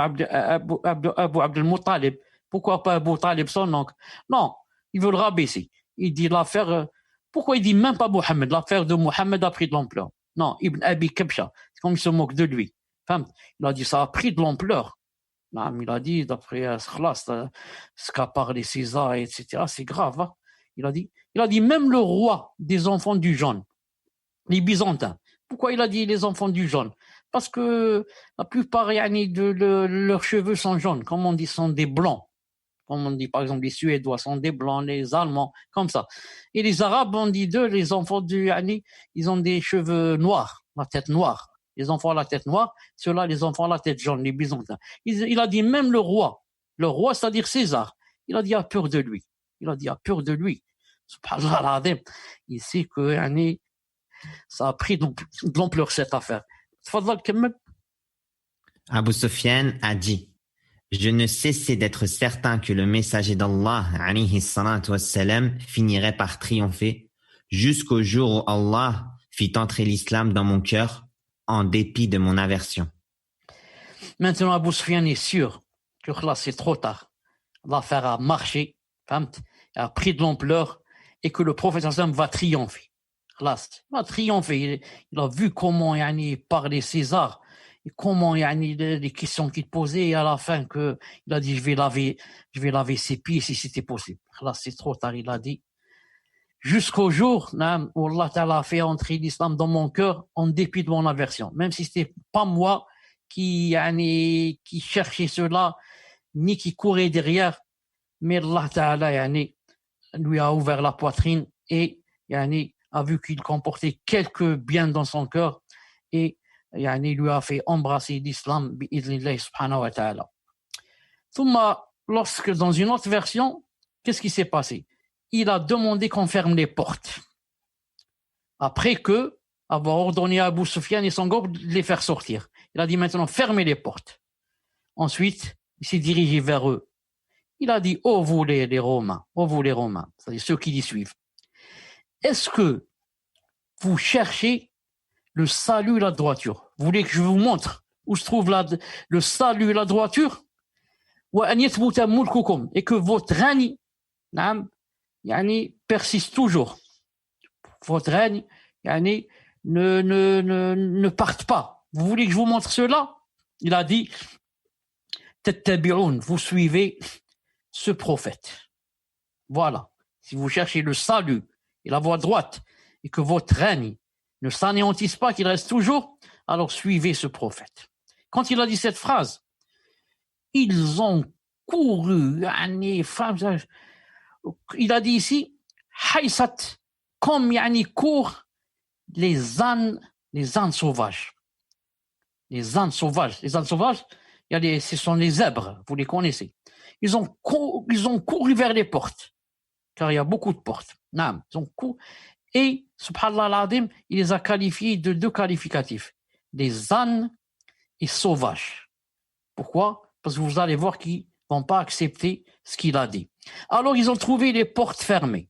Abdel Muttalib? Pourquoi pas Abu Talib, son oncle? Non, il veut le rabaisser. Il dit l'affaire... Pourquoi il dit même pas Mohammed? L'affaire de Mohammed a pris de l'ampleur. Non, Ibn Abi Kabsha, c'est comme il se moque de lui. Il a dit ça a pris de l'ampleur. Non, il a dit, d'après ce qu'a parlé César, etc., c'est grave. Hein? Il a dit même le roi des enfants du jaune, les Byzantins. Pourquoi il a dit les enfants du jaune? Parce que la plupart leurs cheveux sont jaunes, comme on dit, sont des blancs. Comme on dit, par exemple, les Suédois sont des blancs, les Allemands, comme ça. Et les Arabes, on dit d'eux, les enfants ils ont des cheveux noirs, la tête noire. Les enfants à la tête noire, ceux-là, les enfants à la tête jaune, les Byzantins. Il a dit même le roi, c'est-à-dire César, il a dit a peur de lui. Subhanallah, il sait que ça a pris de l'ampleur cette affaire. Abu Sufyan a dit: je ne cessais d'être certain que le messager d'Allah alayhi salatu wassalam finirait par triompher jusqu'au jour où Allah fit entrer l'islam dans mon cœur en dépit de mon aversion. Maintenant, Abu Sufyan est sûr que là, c'est trop tard. L'affaire a marché, a pris de l'ampleur et que le prophète va triompher. Là, il va triompher. Il a vu comment parlait César et comment les questions qu'il posait et à la fin il a dit je vais laver ses pieds si c'était possible. Là, c'est trop tard, il a dit. Jusqu'au jour où Allah Ta'ala a fait entrer l'islam dans mon cœur en dépit de mon aversion. Même si c'était pas moi qui cherchait cela, ni qui courait derrière, mais Allah Ta'ala lui a ouvert la poitrine et a vu qu'il comportait quelques biens dans son cœur et يعني lui a fait embrasser l'islam بإذن الله سبحانه وتعالى. ثم lorsque dans une autre version, qu'est-ce qui s'est passé? Il a demandé qu'on ferme les portes. Après que avoir ordonné à Abu Sufyan et son groupe de les faire sortir. Il a dit maintenant fermez les portes. Ensuite, il s'est dirigé vers eux. Il a dit oh vous les Romains, c'est-à-dire ceux qui y suivent. Est-ce que vous cherchez le salut et la droiture? Vous voulez que je vous montre où se trouve le salut et la droiture? Et que votre règne persiste toujours. Votre règne ne parte pas. Vous voulez que je vous montre cela? Il a dit vous suivez ce prophète. Voilà. Si vous cherchez le salut et la voie droite et que votre règne ne s'anéantisse pas, qu'il reste toujours, alors suivez ce prophète. Quand il a dit cette phrase, ils ont couru, il a dit ici, haïsat, comme courent les ânes sauvages. Les ânes sauvages, ce sont les zèbres, vous les connaissez. Ils ont couru vers les portes, car il y a beaucoup de portes. Ils ont couru, et, subhanallah al-Adim, il les a qualifiés de 2 qualificatifs, des ânes et sauvages. Pourquoi? Parce que vous allez voir qu'ils ne vont pas accepter ce qu'il a dit. Alors, ils ont trouvé les portes fermées.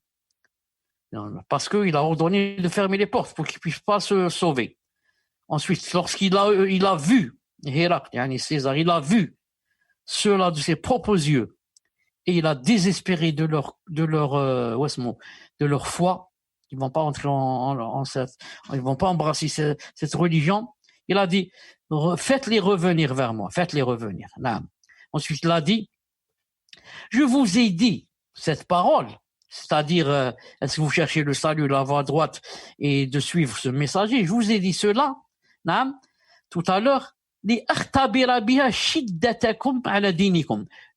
Parce qu'il a ordonné de fermer les portes pour qu'ils ne puissent pas se sauver. Ensuite, lorsqu'il a vu, César, il a vu cela de ses propres yeux, et il a désespéré de leur foi, ils vont pas entrer ils vont pas embrasser cette religion. Il a dit, faites-les revenir vers moi, faites-les revenir. Ensuite, il a dit, je vous ai dit cette parole, c'est-à-dire, est-ce que vous cherchez le salut, la voie droite, et de suivre ce messager? Je vous ai dit cela, tout à l'heure,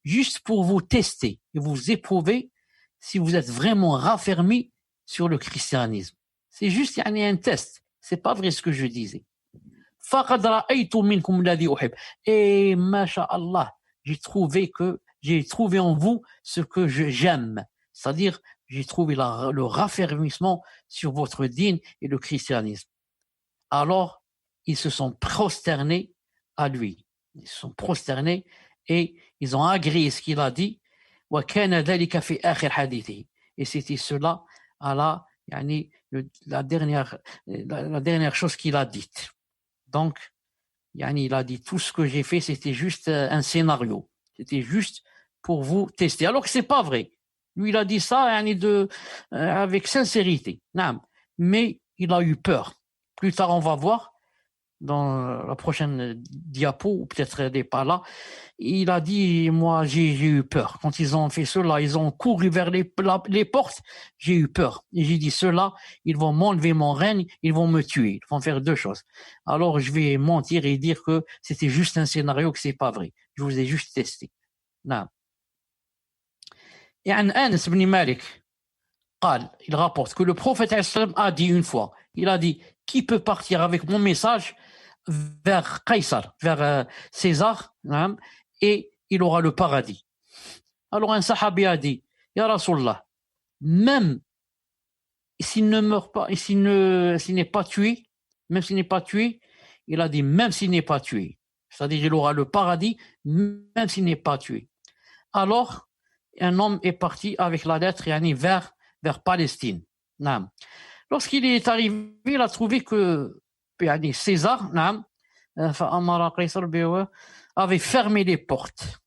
juste pour vous tester et vous éprouver si vous êtes vraiment raffermi sur le christianisme. C'est juste un test. C'est pas vrai ce que je disais. Et masha'Allah, j'ai trouvé en vous ce que j'aime. C'est-à-dire, j'ai trouvé le raffermissement sur votre dîn et le christianisme. Alors, ils se sont prosternés à lui. Ils se sont prosternés et ils ont agréé ce qu'il a dit. Et c'était cela à la dernière chose qu'il a dite. Donc, il a dit tout ce que j'ai fait, c'était juste un scénario. C'était juste pour vous tester. Alors que c'est pas vrai. Lui, il a dit ça avec sincérité. Mais il a eu peur. Plus tard, on va voir dans la prochaine diapo, ou peut-être elle n'est pas là, il a dit, moi j'ai eu peur. Quand ils ont fait cela, ils ont couru vers les portes, j'ai eu peur. Et j'ai dit, ceux-là, ils vont m'enlever mon règne, ils vont me tuer. Ils vont faire 2 choses. Alors je vais mentir et dire que c'était juste un scénario, que c'est pas vrai. Je vous ai juste testé. Non. Et Anas ibn Malik, il rapporte que le prophète a dit une fois, il a dit, qui peut partir avec mon message vers Caesar, vers César, et il aura le paradis. Alors un sahabi a dit, Ya Rasulallah, même s'il ne meurt pas, et s'il n'est pas tué, il a dit, même s'il n'est pas tué, c'est-à-dire il aura le paradis, même s'il n'est pas tué. Alors, un homme est parti avec la lettre vers Palestine. Lorsqu'il est arrivé, il a trouvé que César avait fermé les portes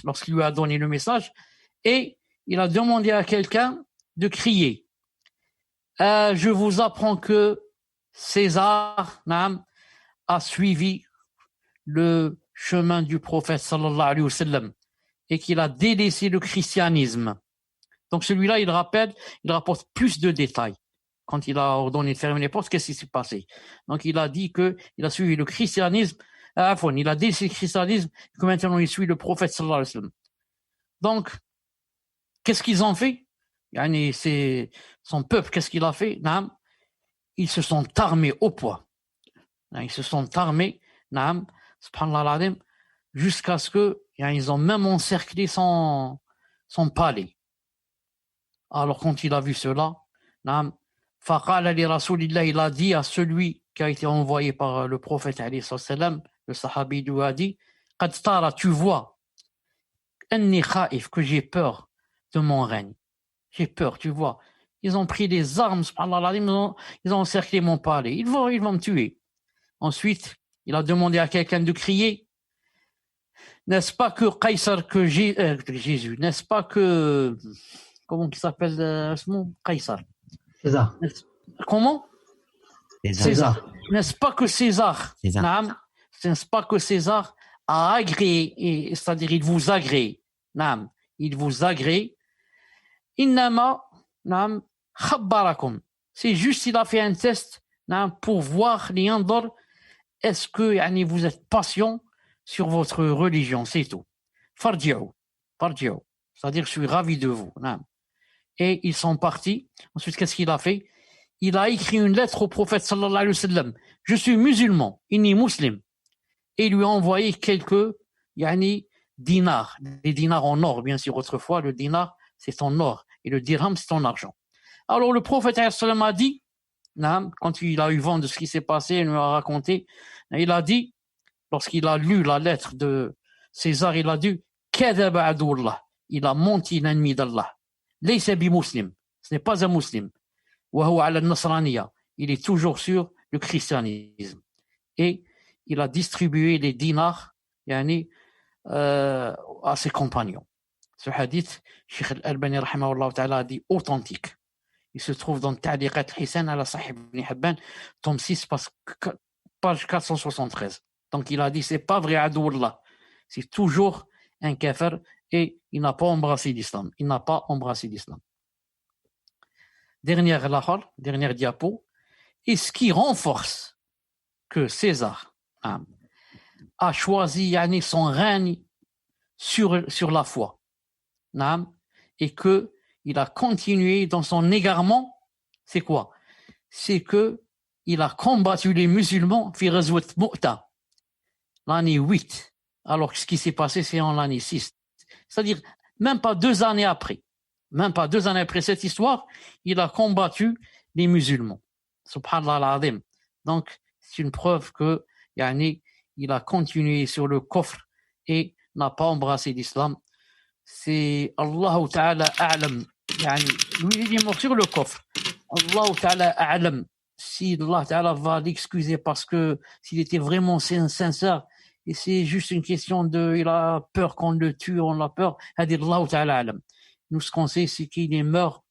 lorsqu'il lui a donné le message, et il a demandé à quelqu'un de crier. Je vous apprends que César a suivi le chemin du prophète sallallahu alayhi wa sallam et qu'il a délaissé le christianisme. Donc celui-là, il rapporte plus de détails. Quand il a ordonné de fermer les portes, qu'est-ce qui s'est passé? Donc il a dit qu'il a suivi le christianisme, il a délaissé le christianisme, et que maintenant il suit le prophète sallallahu alayhi wa sallam. Donc, qu'est-ce qu'ils ont fait? C'est son peuple, qu'est-ce qu'il a fait? Ils se sont armés au poids. Ils se sont armés, naam, subhanallah al-azim, jusqu'à ce que ils ont même encerclé son palais. Alors quand il a vu cela, naam, faqala li rasulillah, il a dit à celui qui a été envoyé par le prophète alayhi salam, le sahabi lui a dit, qad tara, tu vois, anni khaif, que j'ai peur de mon règne. J'ai peur, tu vois. Ils ont pris des armes, subhanallah, ils ont encerclé mon palais. Ils vont me tuer. Ensuite, il a demandé à quelqu'un de crier, n'est-ce pas que Qaysar, que Jésus, n'est-ce pas que, comment il s'appelle ce mot, Qaysar? César. Comment? César. N'est-ce pas que César, naam, n'est-ce pas que César a agréé, c'est-à-dire il vous agrée, naam, il vous agrée, innama, naam, khabbarakum. C'est juste, il a fait un test, naam, pour voir les andor, est-ce que vous êtes patient sur votre religion, c'est tout. Farji'u, c'est-à-dire je suis ravi de vous. Naam. Et ils sont partis. Ensuite, qu'est-ce qu'il a fait? Il a écrit une lettre au prophète sallallahu alayhi wa sallam. Je suis musulman, inni muslim. Et il lui a envoyé quelques dinars, des dinars en or, bien sûr. Autrefois, le dinar, c'est en or. Et le dirham, c'est en argent. Alors, le prophète sallallahu alayhi wa sallam a dit, quand il a eu vent de ce qui s'est passé, il lui a raconté, il a dit, lorsqu'il a lu la lettre de César, il a dit, kadaba adullah, il a menti l'ennemi d'Allah. Laysa bi muslim, ce n'est pas un musulman. Wa huwa ala al-nasraniya, il est toujours sur le christianisme. Et il a distribué les dinars à ses compagnons. Ce hadith, Cheikh Al-Albani rahimahullah ta'ala a dit authentique. Il se trouve dans Ta'liqat Hisan ala Sahih ibn Hibban, tome 6, page 473. Donc il a dit, c'est pas vrai Adoullah. C'est toujours un kafir et il n'a pas embrassé l'islam. Dernière diapo. Et ce qui renforce que César a choisi son règne sur la foi. Et que il a continué dans son égarement, c'est quoi? C'est que il a combattu les musulmans fi ghazwat Mu'ta, l'année 8, alors que ce qui s'est passé, c'est en l'année 6. C'est-à-dire, même pas 2 années après cette histoire, il a combattu les musulmans. Subhanallah al-azim. Donc, c'est une preuve que, il a continué sur le kufr et n'a pas embrassé l'islam. C'est Allah Ta'ala a'lam. Lui, il est mort sur le kufr. Allah Ta'ala a'lam. Si Allah Ta'ala va l'excuser parce que s'il était vraiment sincère, et c'est juste une question il a peur qu'on le tue, on a peur. Allah Ta'ala a'lam. Nous, ce qu'on sait, c'est qu'il est mort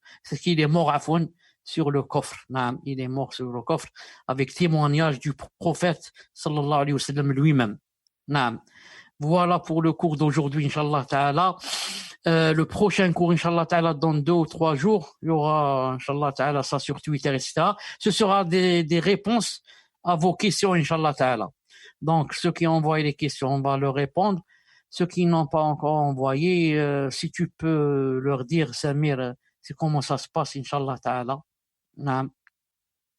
afwan, sur le coffre. Il est mort sur le coffre avec témoignage du prophète sallallahu alayhi wa sallam lui-même. Voilà pour le cours d'aujourd'hui, Inch'Allah Ta'ala. Le prochain cours, Inch'Allah Ta'ala, dans 2 ou 3 jours, il y aura, Inch'Allah Ta'ala, ça sur Twitter, etc. Ce sera des réponses à vos questions, Inch'Allah Ta'ala. Donc, ceux qui ont envoyé les questions, on va leur répondre. Ceux qui n'ont pas encore envoyé, si tu peux leur dire, Samir, c'est comment ça se passe, Inch'Allah Ta'ala. Naam,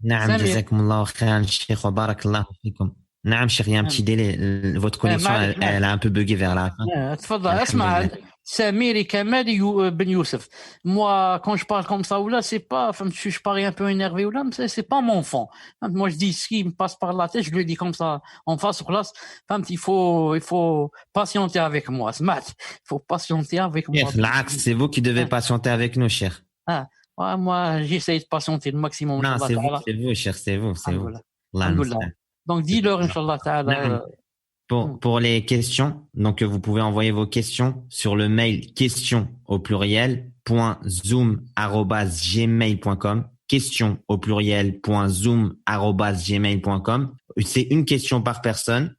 jazakumullahu khairan, Cheikh, wa barakallahu fikum. Naam, Cheikh, il y a un petit délai. Votre connexion, elle a un peu bugué vers la fin. تفضل اسمع Samir et Kamal Ben Youssef. Moi, quand je parle comme ça ou là, c'est pas, je parais un peu énervé ou là, mais c'est pas mon fond. Moi, je dis ce qui me passe par la tête, je le dis comme ça, en face, sur place. Il faut patienter avec moi. Il faut patienter avec moi. L'axe, c'est vous qui devez patienter avec nous, Cheikh. Moi, j'essaie de patienter le maximum. Non, c'est vous, Cheikh, c'est vous. Donc, dis-leur, Inch'Allah Ta'ala. Pour les questions, donc vous pouvez envoyer vos questions sur le mail questions au pluriel .zoom@gmail.com, questions au pluriel .zoom@gmail.com. C'est une question par personne.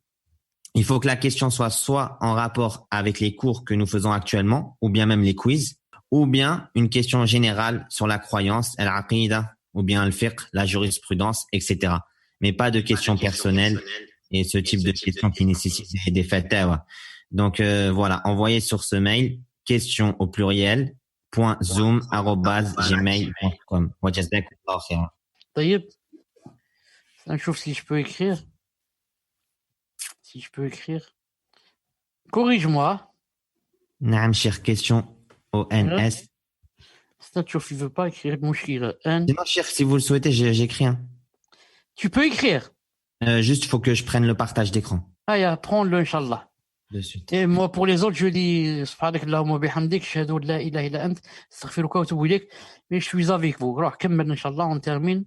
Il faut que la question soit en rapport avec les cours que nous faisons actuellement, ou bien même les quiz, ou bien une question générale sur la croyance, al-aqida, ou bien le fiqh, la jurisprudence, etc. Mais pas de questions personnelles. Et ce type de questions qui nécessitent des fatawa. Donc voilà, envoyez sur ce mail questions au pluriel .zoom@gmail.com. طيب, je trouve si je peux écrire. Si je peux écrire. Corrige-moi. نعم شيخ, question ONS. Tu ne veux pas écrire Mouchkila N. Non, Cheikh, si vous le souhaitez, j'écris. Hein. Tu peux écrire. Juste, il faut que je prenne le partage d'écran. Ah, prends-le, Inch'Allah. De suite. Et moi, pour les autres, je dis Subhanak Allahumma bihamdik, shahadu an la ilaha illa ant, astaghfiruka wa atubu ilayk. Mais je suis avec vous. Alors, كمل, Inch'Allah, on termine.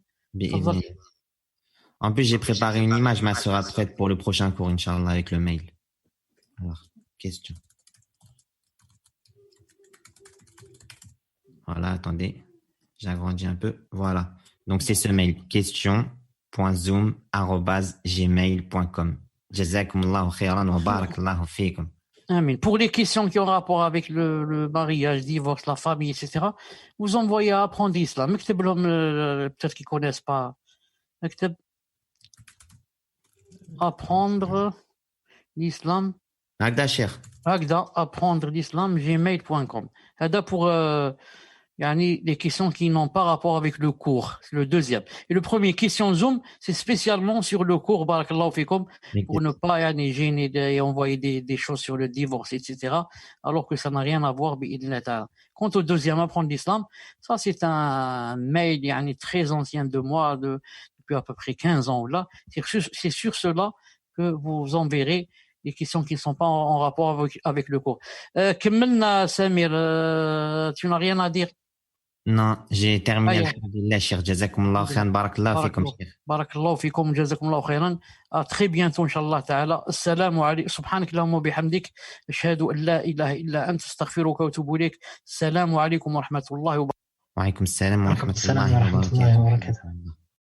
En plus, j'ai préparé une image, ma sera prête pour le prochain cours, Inch'Allah, avec le mail. Alors, question. Voilà, attendez. J'agrandis un peu. Voilà. Donc, c'est ce mail. question.zoom@gmail.com. Jazakumullahu khairan wa barakallahu fikum. Amen. Pour les questions qui ont rapport avec le mariage, divorce, la famille, etc., vous envoyez à apprendre l'islam. Peut-être qu'ils ne connaissent pas. Apprendre l'islam. Agda, cher. Agda, apprendre l'islam, gmail.com. Agda pour les questions qui n'ont pas rapport avec le cours. C'est le deuxième. Et le premier, question Zoom, c'est spécialement sur le cours, barakallahu fikum, pour ne pas gêner et envoyer des choses sur le divorce, etc., alors que ça n'a rien à voir. Quant au deuxième, apprendre l'islam, ça c'est un mail très ancien de moi, depuis à peu près 15 ans. Là. C'est sur cela que vous enverrez les questions qui ne sont pas en rapport avec le cours. Kemelna, Samir, tu n'as rien à dire? Non, j'ai terminé. Alhamdulillah, cher. Jazakumullahu khairan, barakallahu fikum, cher. Barakallahu fikum, jazakumullahu khairan. À très bientôt, Inch'Allah ta'ala. Assalamu alaykum. Subhanak Allahumma bihamdik. Ashhadu an la ilaha illa anta, astaghfiruka wa atubu ilayk. Assalamu alaykum wa rahmatullahi wa barakatuh. Wa alaykum assalam wa وعليكم السلام rahmatullahi wa ورحمة الله barakatuh. وبركاته.